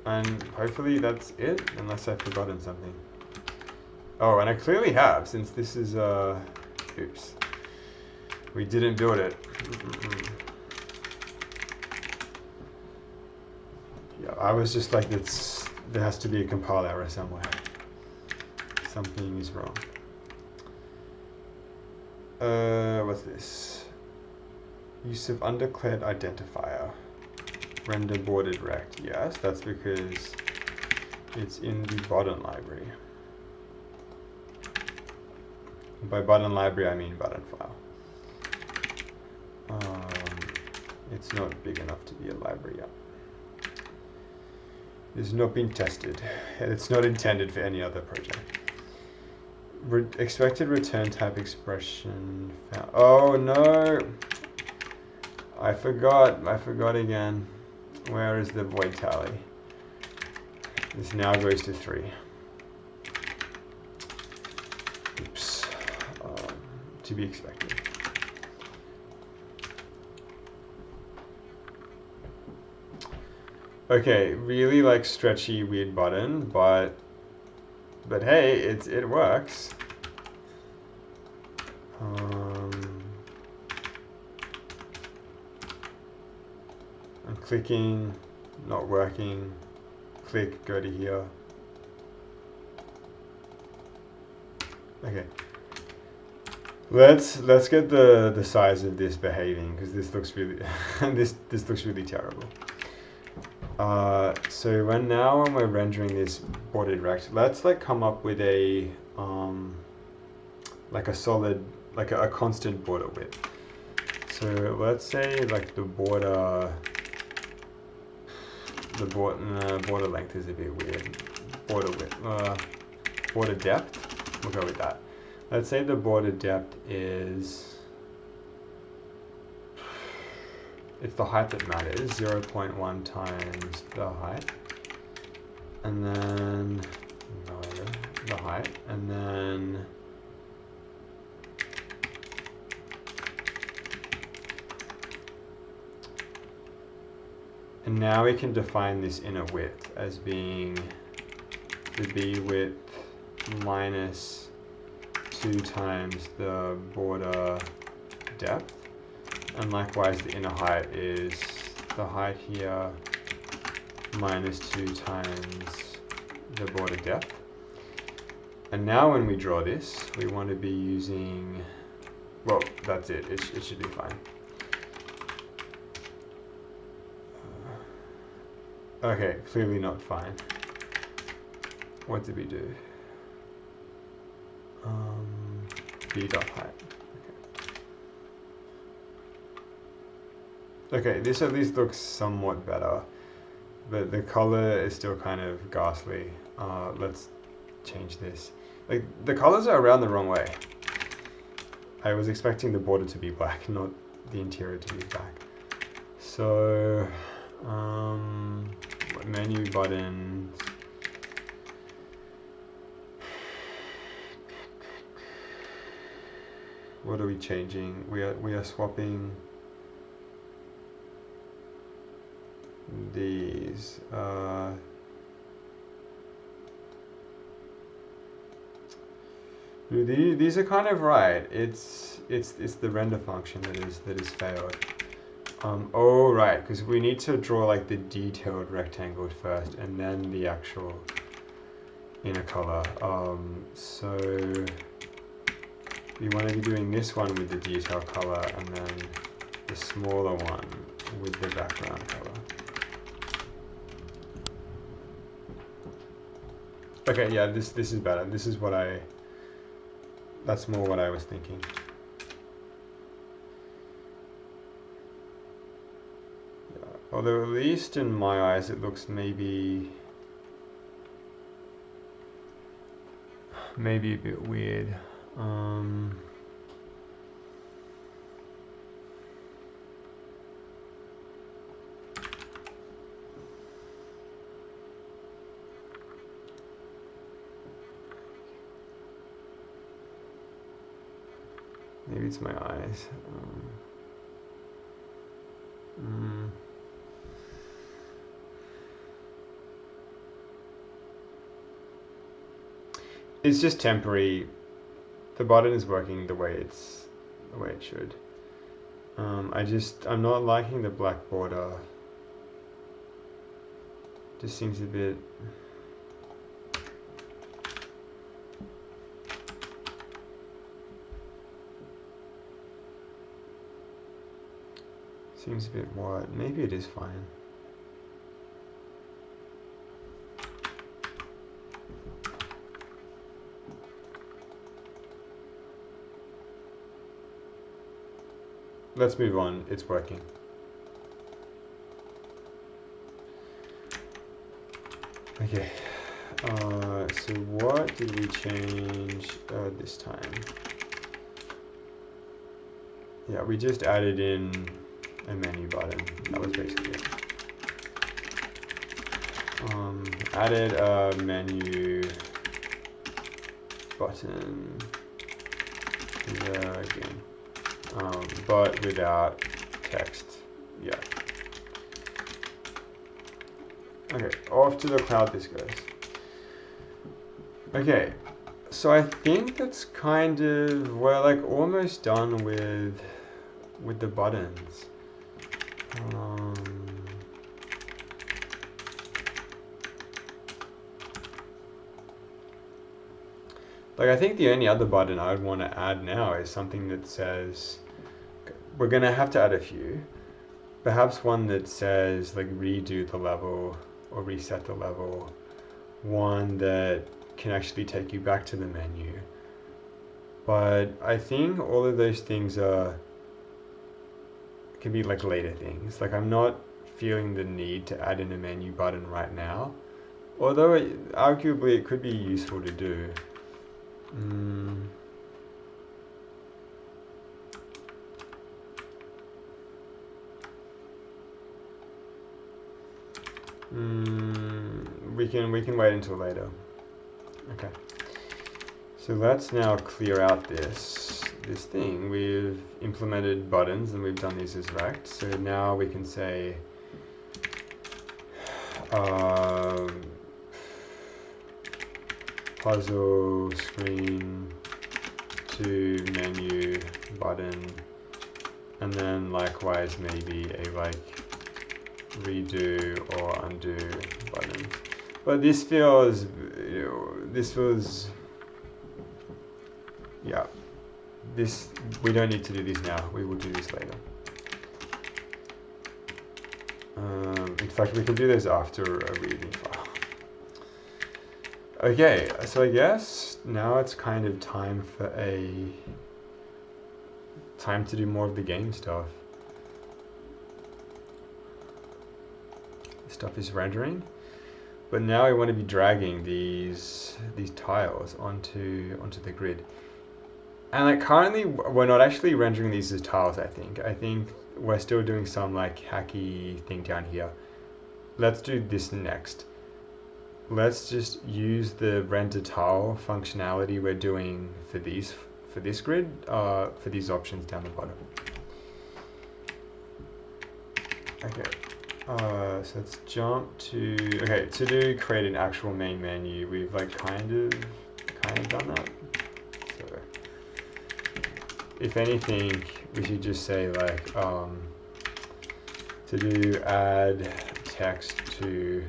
Speaker 1: And hopefully that's it, unless I've forgotten something. Oh, and I clearly have, since this is, oops. We didn't build it. Yeah, I was just like, there has to be a compile error somewhere. Something is wrong. What's this? Use of undeclared identifier. Render border direct. Yes, that's because it's in the button library. By button library, I mean button file. It's not big enough to be a library yet. It's not been tested, and it's not intended for any other project. Expected return type expression found. Oh no! I forgot again. Where is the void tally? This now goes to 3. Oops. To be expected. Okay, really like stretchy, weird button, but hey, it works. I'm clicking, not working. Click, go to here. Okay. Let's get the size of this behaving, because this looks really this looks really terrible. So when we're rendering this border direct, let's like come up with a like a solid, like a constant border width. So let's say like the border length is a bit weird. Border width, border depth. We'll go with that. Let's say the border depth is, it's the height that matters, 0.1 times the height, and then the height, and then now we can define this inner width as being the b width minus 2 times the border depth. And likewise, the inner height is the height here minus 2 times the border depth. And now when we draw this, we want to be using, well, that's it. It should be fine. Okay, clearly not fine. What did we do? B dot height. Okay, this at least looks somewhat better, but the color is still kind of ghastly. Let's change this. Like, the colors are around the wrong way. I was expecting the border to be black, not the interior to be black. So, Menu buttons. What are we changing? We are swapping these. These are kind of right. It's the render function that is failed. Oh right, because we need to draw like the detailed rectangle first, and then the actual inner color. So we want to be doing this one with the detail color, and then the smaller one with the background color. Okay, yeah, this is better. This is what that's more what I was thinking. Yeah. Although at least in my eyes it looks maybe a bit weird. Maybe it's my eyes. It's just temporary. The button is working the way it should. I'm not liking the black border. Just seems a bit. Seems a bit wide. Maybe it is fine. Let's move on. It's working. Okay. So what did we change this time? Yeah, we just added in a menu button. That was basically it. Added a menu button there again, but without text. Yeah. Okay, off to the cloud this goes. Okay, so I think that's kind of, we're like almost done with the buttons. Like I think the only other button I would want to add now is something that says, we're going to have to add a few. Perhaps one that says like redo the level or reset the level. One that can actually take you back to the menu. But I think all of those things can be like later things. Like I'm not feeling the need to add in a menu button right now. Although arguably it could be useful to do. We can wait until later. Okay. So let's now clear out this thing. We've implemented buttons and we've done these as rect. So now we can say puzzle screen to menu button, and then likewise maybe a like redo or undo button. But this feels, yeah, we don't need to do this now. We will do this later. In fact, we can do this after a readme file. Okay, so I guess now it's kind of time to do more of the game stuff. Stuff is rendering, but now I want to be dragging these tiles onto the grid. And like currently we're not actually rendering these as tiles. I think we're still doing some like hacky thing down here. let's do this next. Let's just use the render tile functionality we're doing for this grid, for these options down the bottom. Okay, so let's jump to, okay, to do create an actual main menu, we've like kind of done that. So if anything, we should just say like, to do add text to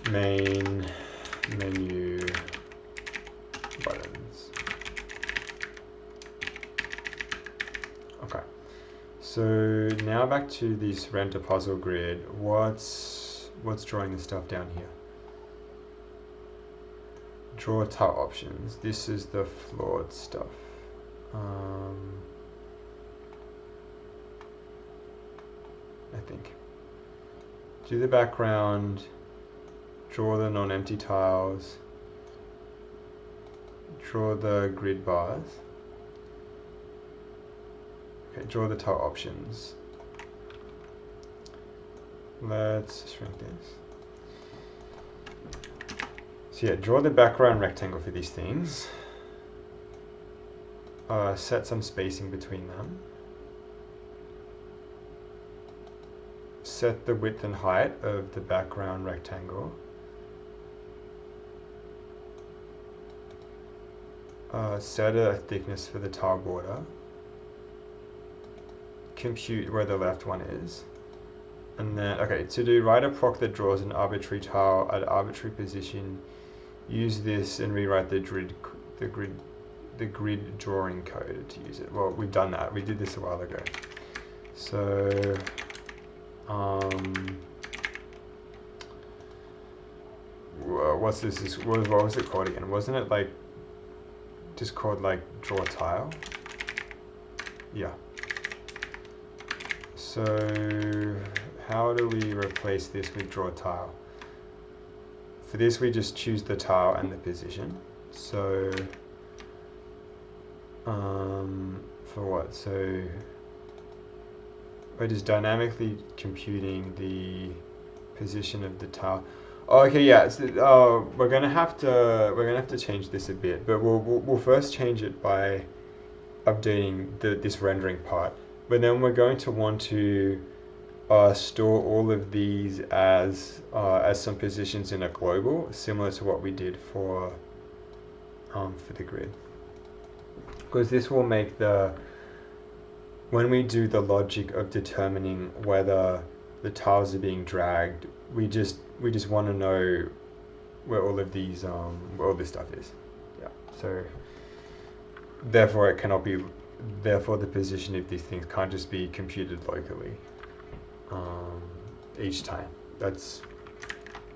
Speaker 1: main menu buttons. Okay. So now back to this render puzzle grid. What's drawing the stuff down here? Draw tile options. This is the flawed stuff. I think. Do the background. Draw the non-empty tiles. Draw the grid bars. Okay, draw the tile options. Let's shrink this. So yeah, draw the background rectangle for these things. Set some spacing between them. Set the width and height of the background rectangle. Set a thickness for the tile border. Compute where the left one is. And then, okay, to do write a proc that draws an arbitrary tile at an arbitrary position, use this and rewrite the grid drawing code to use it. Well, we've done that. We did this a while ago. So, what's this? What was it called again? Wasn't it like just called like draw tile? Yeah. So how do we replace this with draw tile? For this we just choose the tile and the position. So for what? So we're just dynamically computing the position of the tile. Oh, okay, yeah. So, we're gonna have to change this a bit, but we'll first change it by updating this rendering part. But then we're going to want to store all of these as some positions in a global, similar to what we did for the grid. Because this will make when we do the logic of determining whether the tiles are being dragged, we just want to know where all of these where all this stuff is. Yeah. So therefore it cannot be. Therefore the position of these things can't just be computed locally each time. That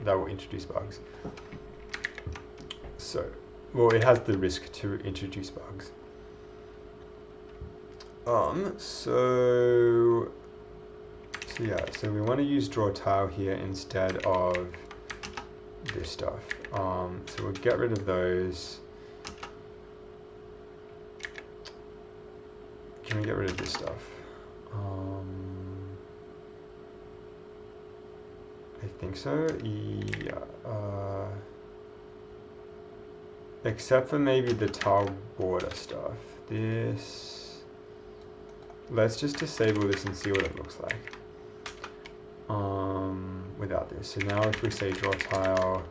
Speaker 1: will introduce bugs. So, well, it has the risk to introduce bugs. So we want to use draw tile here instead of this stuff. So we'll get rid of those. Can we get rid of this stuff? I think so. Yeah. Except for maybe the tile border stuff. This. Let's just disable this and see what it looks like. Without this. So now if we say draw tile,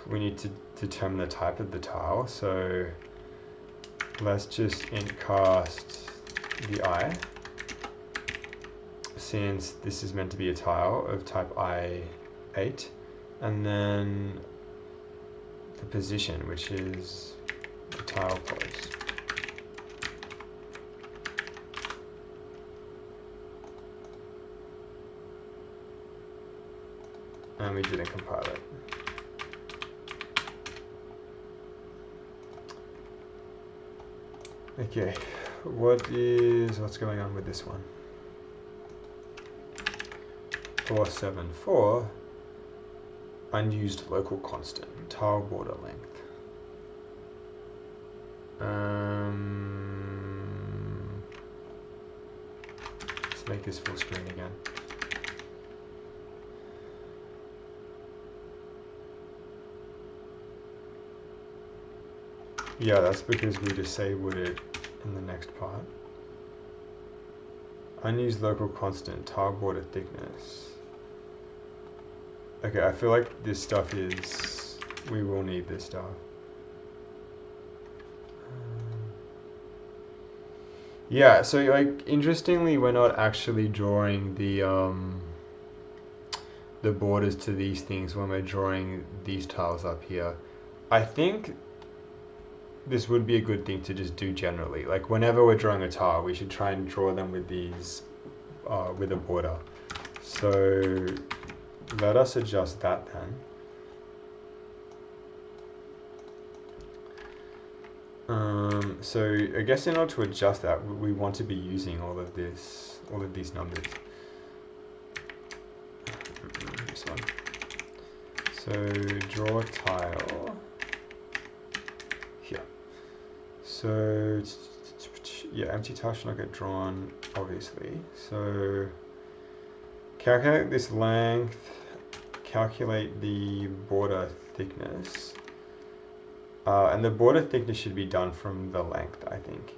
Speaker 1: we need to determine the type of the tile. So let's just int cast the eye, since this is meant to be a tile of type I8, and then the position, which is the tile pose. And we didn't compile it. Okay, what's going on with this one? 474, unused local constant, tile border length. So make this full screen again. Yeah, that's because we disabled it in the next part. Unused local constant, tile border thickness. Okay, I feel like this stuff is, we will need this stuff. Yeah, so like interestingly, we're not actually drawing the borders to these things when we're drawing these tiles up here. I think this would be a good thing to just do generally. Like whenever we're drawing a tile, we should try and draw them with these, with a border. So let us adjust that then. So I guess in order to adjust that, we want to be using all of these numbers. This one. So draw tile here. So yeah, empty tile should not get drawn, obviously. So calculate this length, calculate the border thickness. And the border thickness should be done from the length, I think.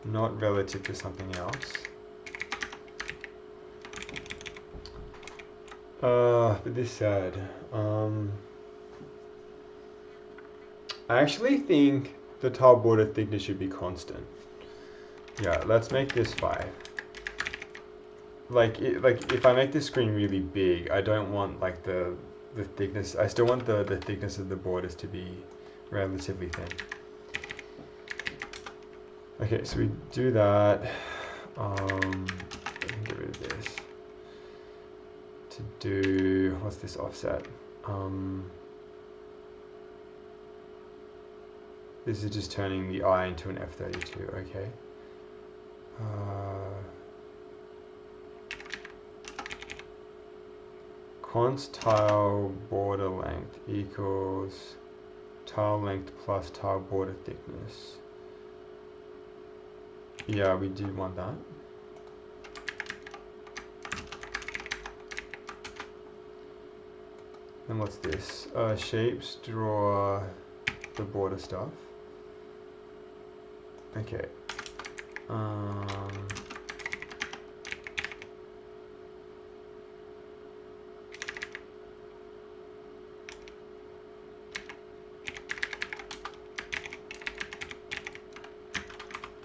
Speaker 1: Not relative to something else. But this said, I actually think the tile border thickness should be constant. Yeah, let's make this 5. Like if I make this screen really big, I don't want like the thickness, I still want the thickness of the borders to be relatively thin. Okay, so we do that. I can get rid of this. To do, what's this offset? This is just turning the I into an F32, okay. Const tile border length equals tile length plus tile border thickness. Yeah, we do want that. And what's this? Shapes, draw the border stuff. Okay.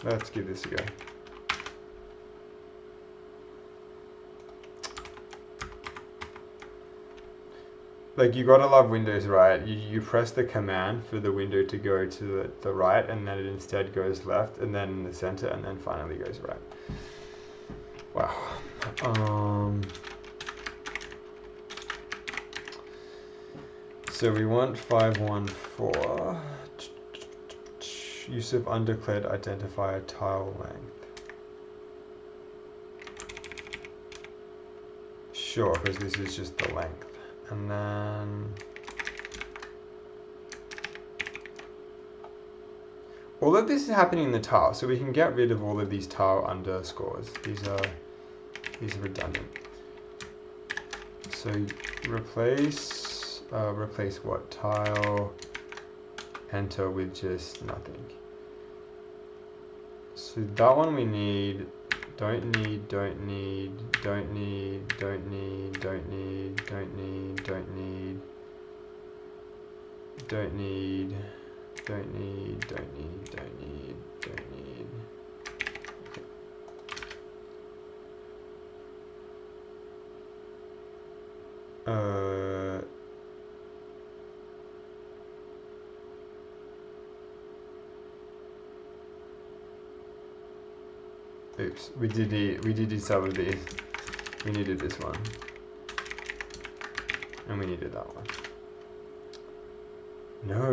Speaker 1: Let's give this a go. Like, you gotta love Windows, right? You press the command for the window to go to the right, and then it instead goes left, and then in the center, and then finally goes right. Wow. So we want 514. Use of undeclared identifier tile length. Sure, because this is just the length. And then all of this is happening in the tile, so we can get rid of all of these tile underscores. These are redundant. So replace what? Tile enter with just nothing. So that one we need. Don't need, don't need, don't need, don't need, don't need, don't need, don't need, don't need, don't need, don't need, don't need, don't need. Oops, we did need some of these. We needed this one. And we needed that one. No,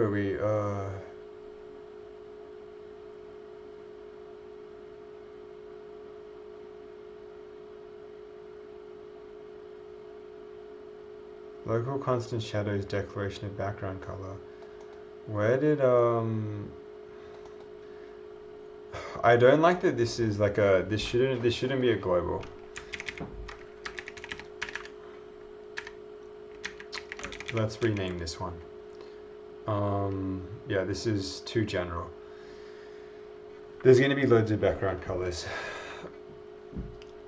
Speaker 1: local constant shadows declaration of background color. Where did I don't like that this is like a, this shouldn't be a global. Let's rename this one. Yeah, this is too general. There's going to be loads of background colors.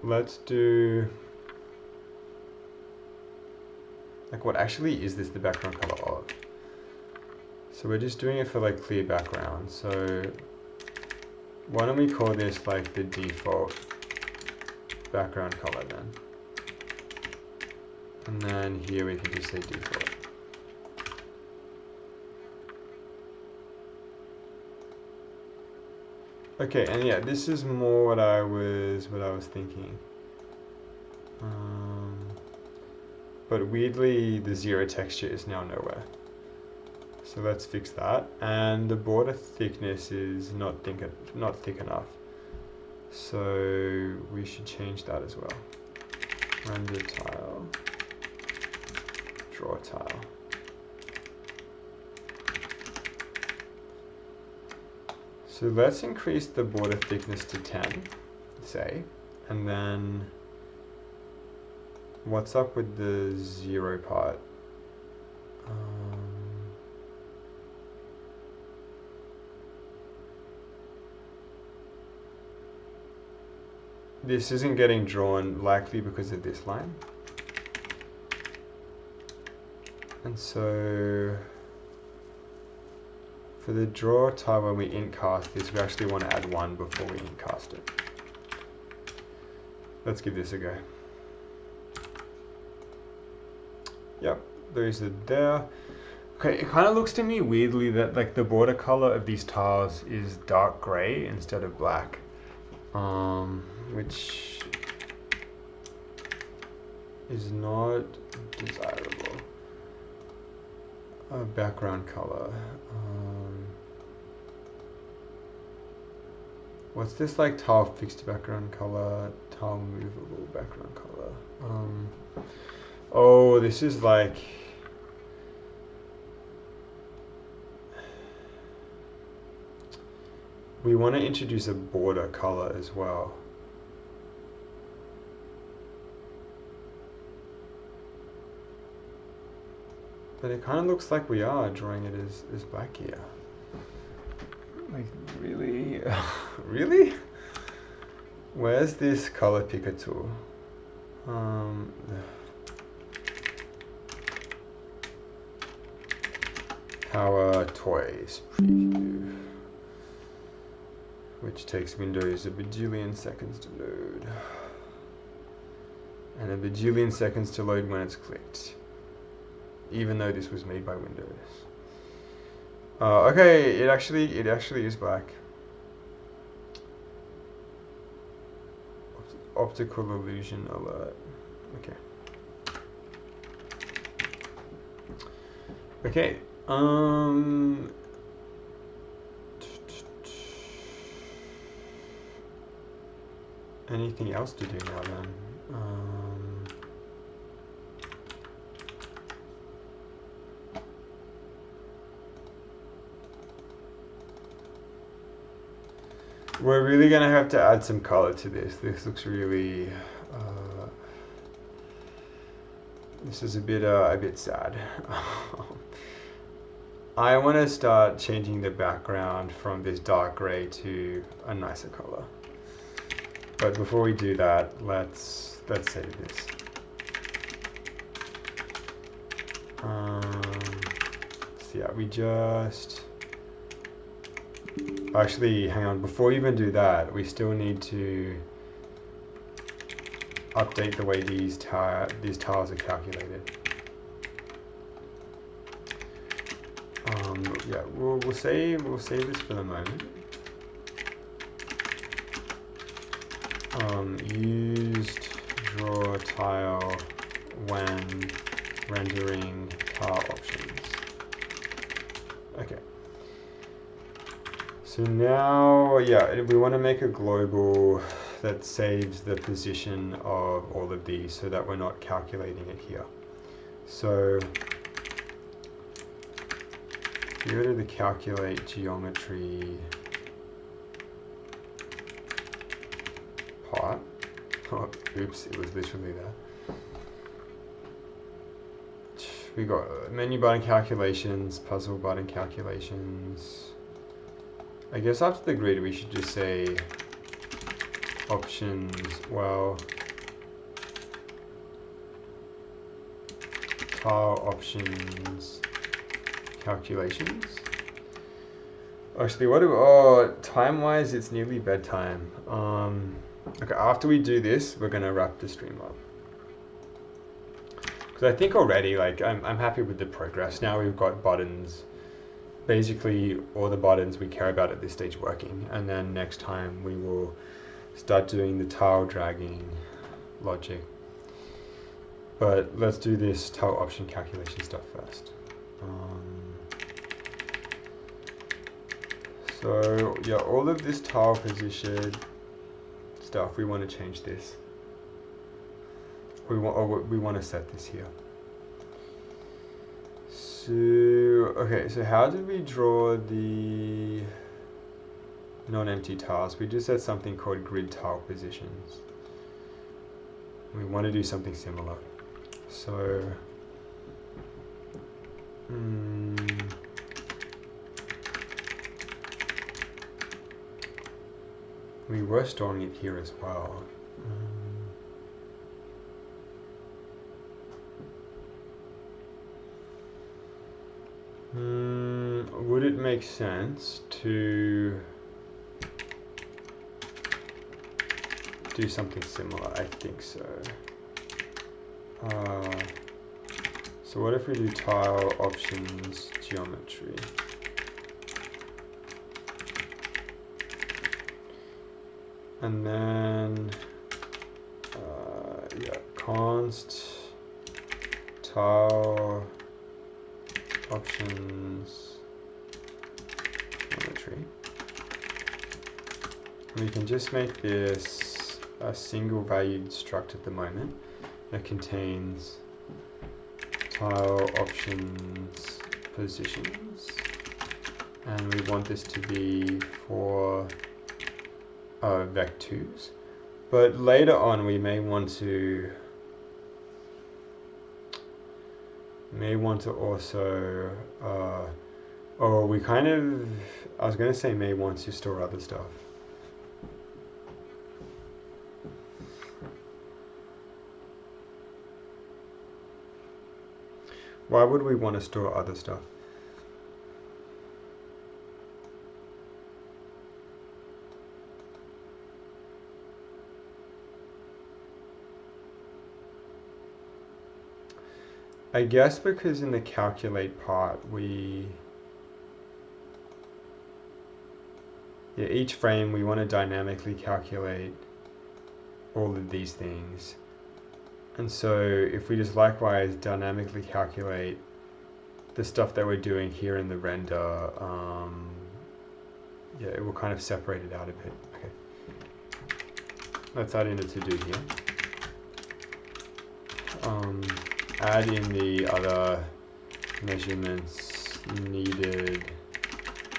Speaker 1: Let's do, like, what actually is this the background color of? So we're just doing it for like clear background. So why don't we call this like the default background color then? And then here we can just say default. Okay, and yeah, this is more what I was thinking. But weirdly, the zero texture is now nowhere. So let's fix that. And the border thickness is not thick enough. So we should change that as well. Render tile, draw tile. So let's increase the border thickness to 10, say, and then what's up with the 0 part? This isn't getting drawn, likely because of this line. And so for the draw tile, when we incast this, we actually want to add 1 before we incast it. Let's give this a go. Yep, those are there. Okay, it kind of looks to me weirdly that like the border color of these tiles is dark gray instead of black, which is not desirable. Background color. What's this like tile fixed background color, tile movable background color? Oh, this is like, we want to introduce a border color as well. But it kind of looks like we are drawing it as black here. Like, really? Really? Where's this color picker tool? Power Toys preview, which takes Windows a bajillion seconds to load. And a bajillion seconds to load when it's clicked. Even though this was made by Windows. Okay, it actually is black. Optical illusion alert. Okay. Okay. Anything else to do now then? We're really gonna have to add some color to this. This looks really, this is a bit sad. I want to start changing the background from this dark gray to a nicer color. But before we do that, let's save this. So yeah, we just. Actually, hang on, before we even do that, we still need to update the way these tiles are calculated. Yeah, we'll save this for the moment. Used draw tile when rendering tile options. Okay. So now, yeah, we want to make a global that saves the position of all of these so that we're not calculating it here. So if you go to the calculate geometry part. Oh, oops, it was literally there. We got menu button calculations, puzzle button calculations. I guess after the grid we should just say options, well, tile options calculations. Actually, what do, oh, time-wise, it's nearly bedtime. Okay, after we do this, we're gonna wrap the stream up. Because I think already, like, I'm happy with the progress. Now we've got buttons, basically all the buttons we care about at this stage working. And then next time we will start doing the tile dragging logic. But let's do this tile option calculation stuff first. So yeah, all of this tile position stuff, we want to change this. We want to set this here. So okay, so how did we draw the non-empty tiles? We just had something called grid tile positions. We want to do something similar. So we were storing it here as well. Would it make sense to do something similar? I think so. So what if we do tile options geometry? And then, yeah, const tile options geometry. We can just make this a single valued struct at the moment that contains tile options positions, and we want this to be for vec2s, but later on we may want to also oh, we kind of, I was going to say may want to store other stuff. Why would we want to store other stuff? I guess because in the calculate part each frame we want to dynamically calculate all of these things. And so if we just likewise dynamically calculate the stuff that we're doing here in the render, yeah, it will kind of separate it out a bit. Okay. Let's add in a to-do here. Add in the other measurements needed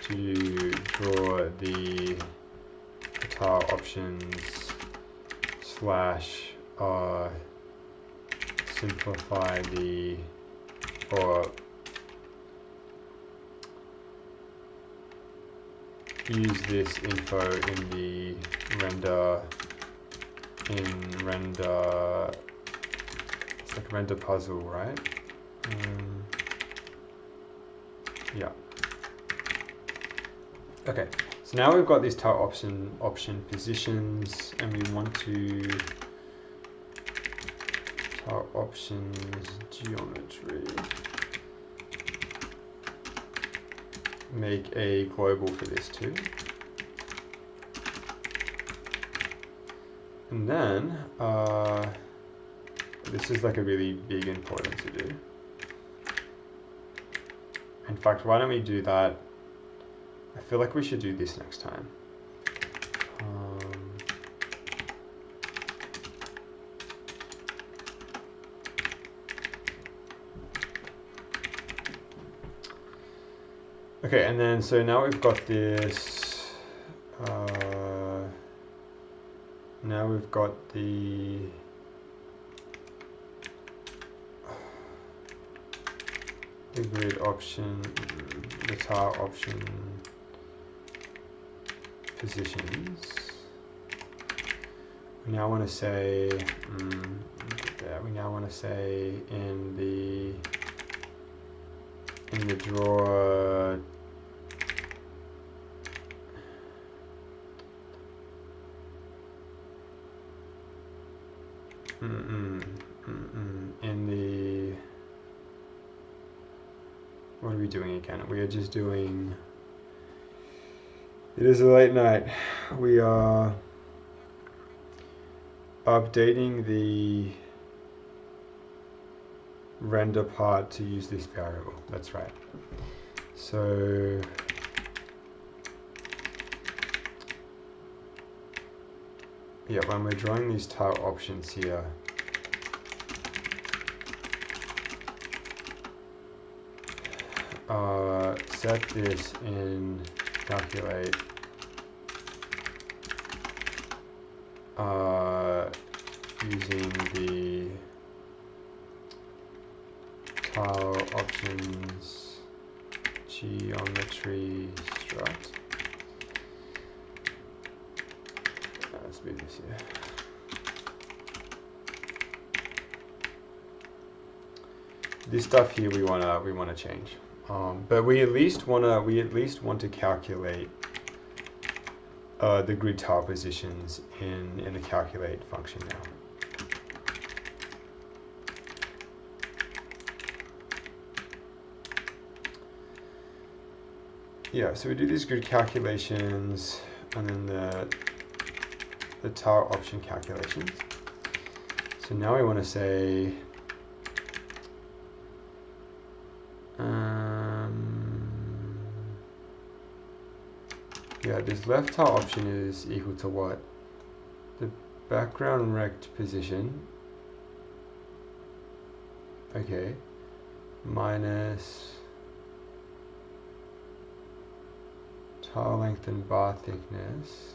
Speaker 1: to draw the tile options slash simplify the, or use this info in the render, it's like render puzzle, right? Yeah. Okay, so now we've got these tile option positions, and we want to tile options geometry. Make a global for this too. And then, this is like a really big important to do. In fact, why don't we do that? I feel like we should do this next time. Okay, and then so now we've got this now we've got the grid option, the tile option positions. We now want to say, we now want to say in the drawer in the, what are we doing again? We are just doing, it is a late night. We are updating the render part to use this variable. That's right. So yeah, when we're drawing these tile options here, set this in calculate using the tile options geometry strut. Let's move this here. This stuff here we wanna change, but we at least want to calculate the grid tile positions in the calculate function now. Yeah, so we do these grid calculations and then the tile option calculations. So now we want to say yeah, this left tile option is equal to what? The background rect position, okay, minus tile length and bar thickness,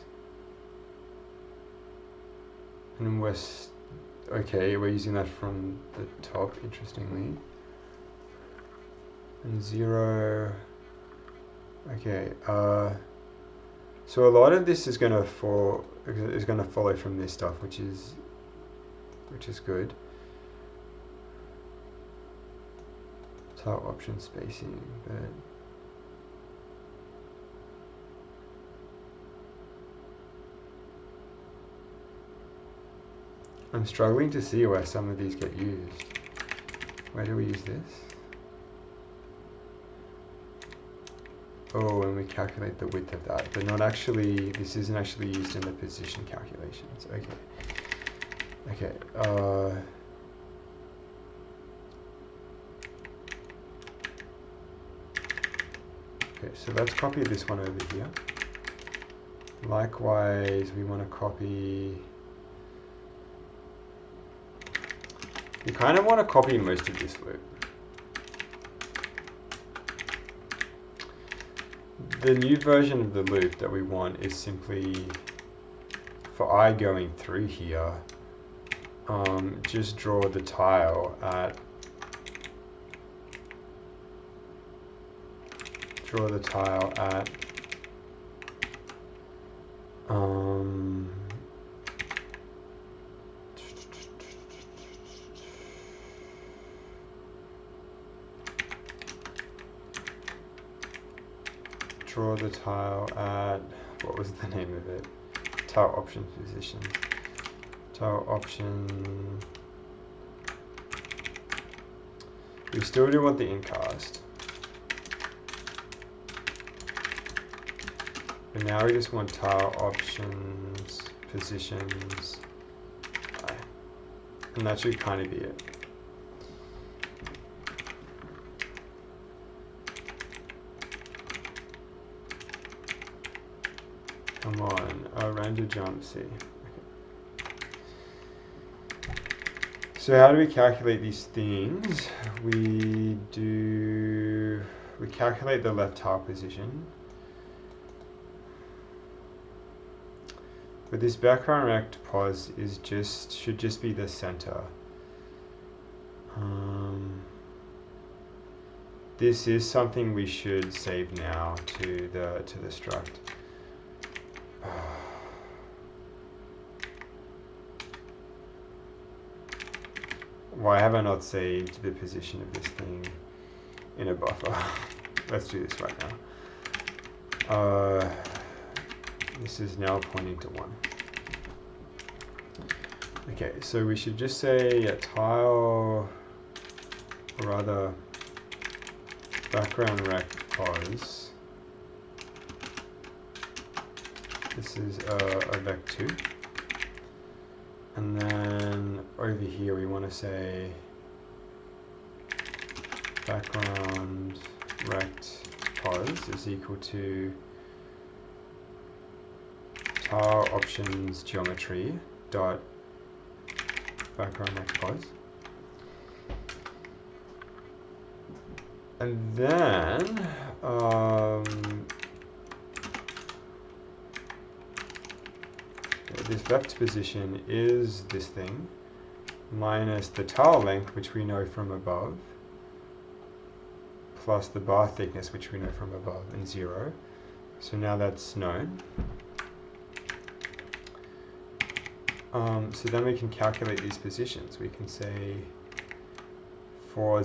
Speaker 1: and okay, we're using that from the top, interestingly, and 0, okay, so a lot of this is going to follow from this stuff, which is good. Tile option spacing, but I'm struggling to see where some of these get used. Where do we use this? Oh, and we calculate the width of that, but not actually, this isn't actually used in the position calculations. Okay. Okay, so let's copy this one over here. Likewise, we want to copy, we kind of want to copy most of this loop. The new version of the loop that we want is simply, for I going through here, just draw the tile at, draw the tile at, what was the name of it? Tile option position. Tile option. We still do want the incast. But now we just want tile options, positions, and that should kind of be it. Come on, render jump C. Okay. So how do we calculate these things? We calculate the left tile position. But this background rect pos is should just be the center. This is something we should save now to the struct. Why have I not saved the position of this thing in a buffer? Let's do this right now. This is now pointing to 1. Okay, so we should just say tile, or rather background rect pos. This is a vec2. And then over here we want to say background rect pos is equal to tile options geometry dot background rect pos. And then this left position is this thing minus the tile length, which we know from above, plus the bar thickness, which we know from above, and 0. So now that's known. So then we can calculate these positions. We can say for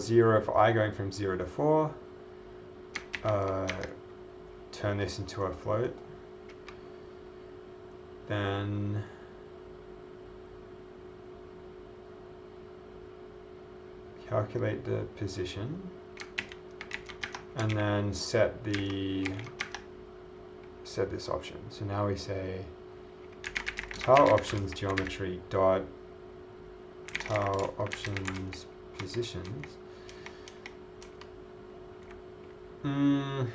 Speaker 1: I going from 0 to 4, turn this into a float. Then calculate the position, and then set this option. So now we say tile options geometry dot tile options positions. And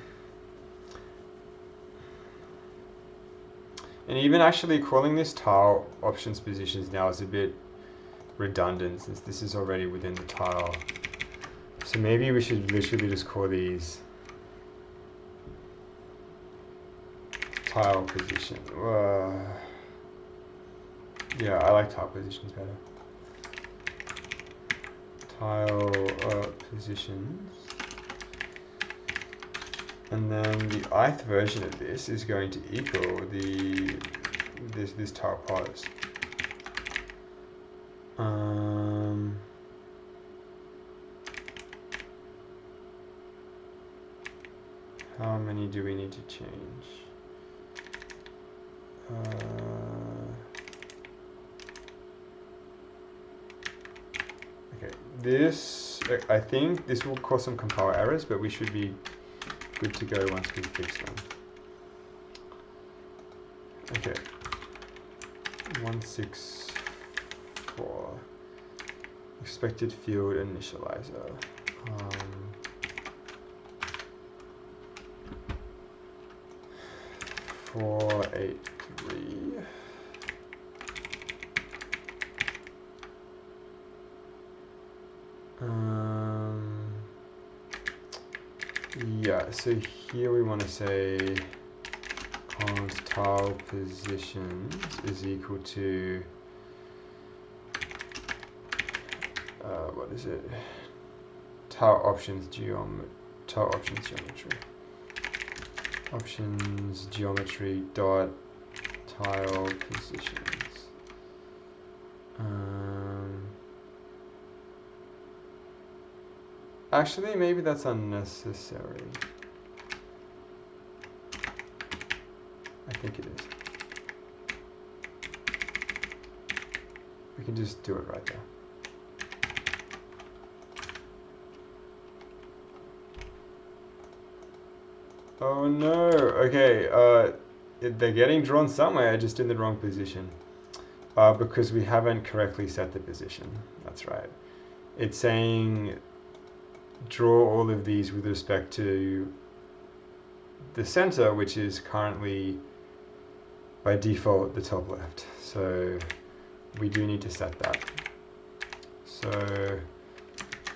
Speaker 1: even actually calling this tile options positions now is a bit redundant, since this is already within the tile. So maybe we should literally just call these tile position. Yeah, I like tile positions better. Tile positions. And then the ith version of this is going to equal this tile pos. How many do we need to change? Okay, this, I think this will cause some compile errors, but we should be good to go once we fix them. Okay, 164 expected field initializer. 483. Yeah, so here we want to say const tile positions is equal to what is it? Tile options geometry. Options geometry dot tile positions. Actually, maybe that's unnecessary. I think it is. We can just do it right there. Oh no, okay, they're getting drawn somewhere, just in the wrong position. Because we haven't correctly set the position, that's right. It's saying draw all of these with respect to the center, which is currently by default the top left. So we do need to set that. So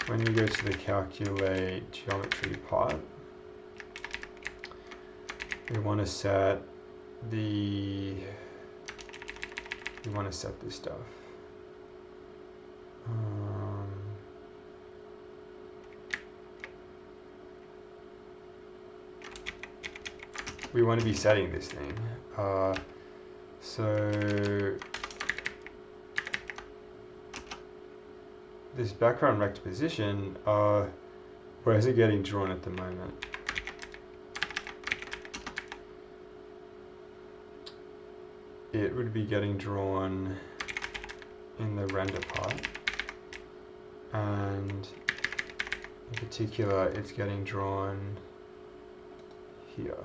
Speaker 1: when we go to the calculate geometry part, we want to set the we want to set this stuff. We want to be setting this thing. So this background rect position, where is it getting drawn at the moment? It would be getting drawn in the render part, and in particular it's getting drawn here.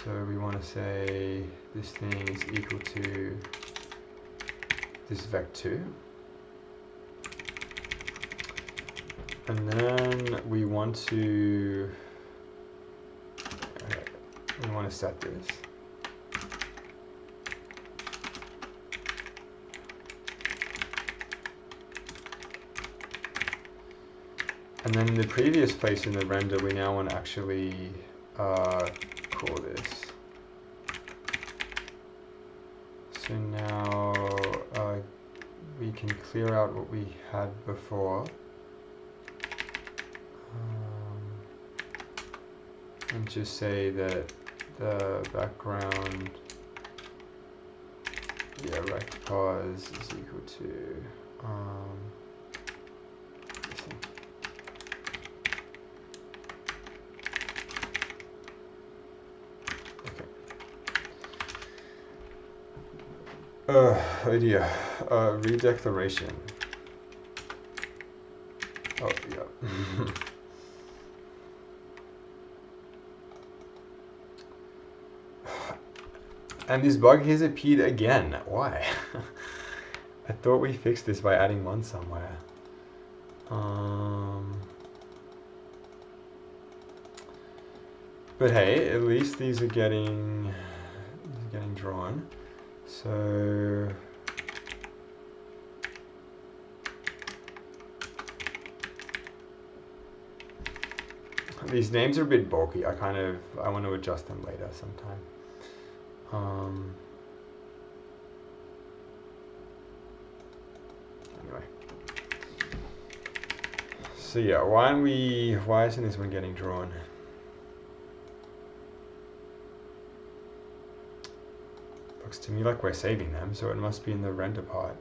Speaker 1: So we want to say this thing is equal to this vec2. And then we want to set this. And then in the previous place in the render, we now want to actually call this. So now we can clear out what we had before. And just say that the background, rect pause is equal to this thing. Okay. Oh dear. Redeclaration. Oh yeah. And this bug has appeared again. Why? I thought we fixed this by adding one somewhere. But hey, at least these are getting drawn. So these names are a bit bulky. I want to adjust them later sometime. Anyway, so yeah, why isn't this one getting drawn? Looks to me like we're saving them, so it must be in the render part.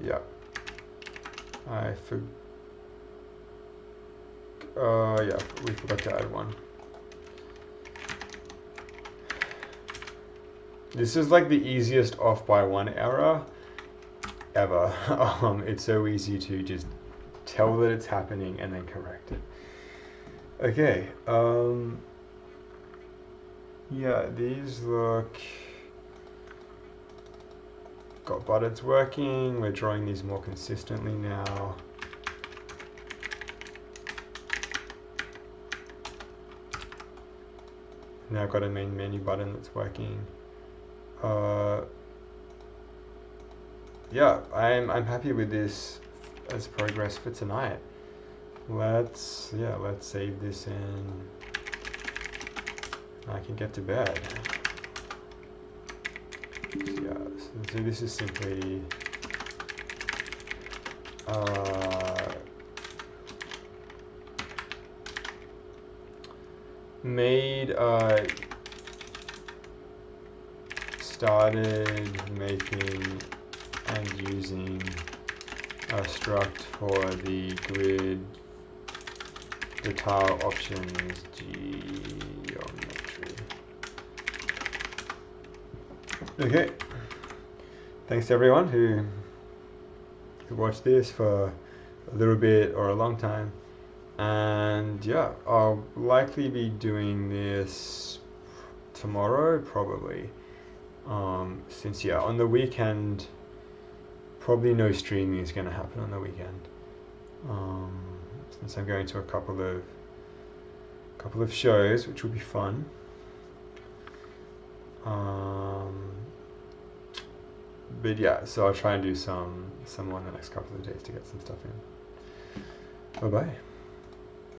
Speaker 1: Yeah, yeah, we forgot to add one. This is like the easiest off by one error ever. It's so easy to just tell that it's happening and then correct it. Okay, yeah, these look... but it's working. We're drawing these more consistently now. Now I've got a main menu button that's working. Yeah, I'm happy with this as progress for tonight. Let's save this and I can get to bed. Yeah, so this is simply started making and using a struct for the grid, the tile options geometry. Okay, thanks to everyone who watched this for a little bit or a long time. And yeah, I'll likely be doing this tomorrow, probably. Since yeah, on the weekend, probably no streaming is going to happen on the weekend. Since I'm going to a couple of shows, which will be fun. But yeah, so I'll try and do some more in the next couple of days to get some stuff in. Bye bye.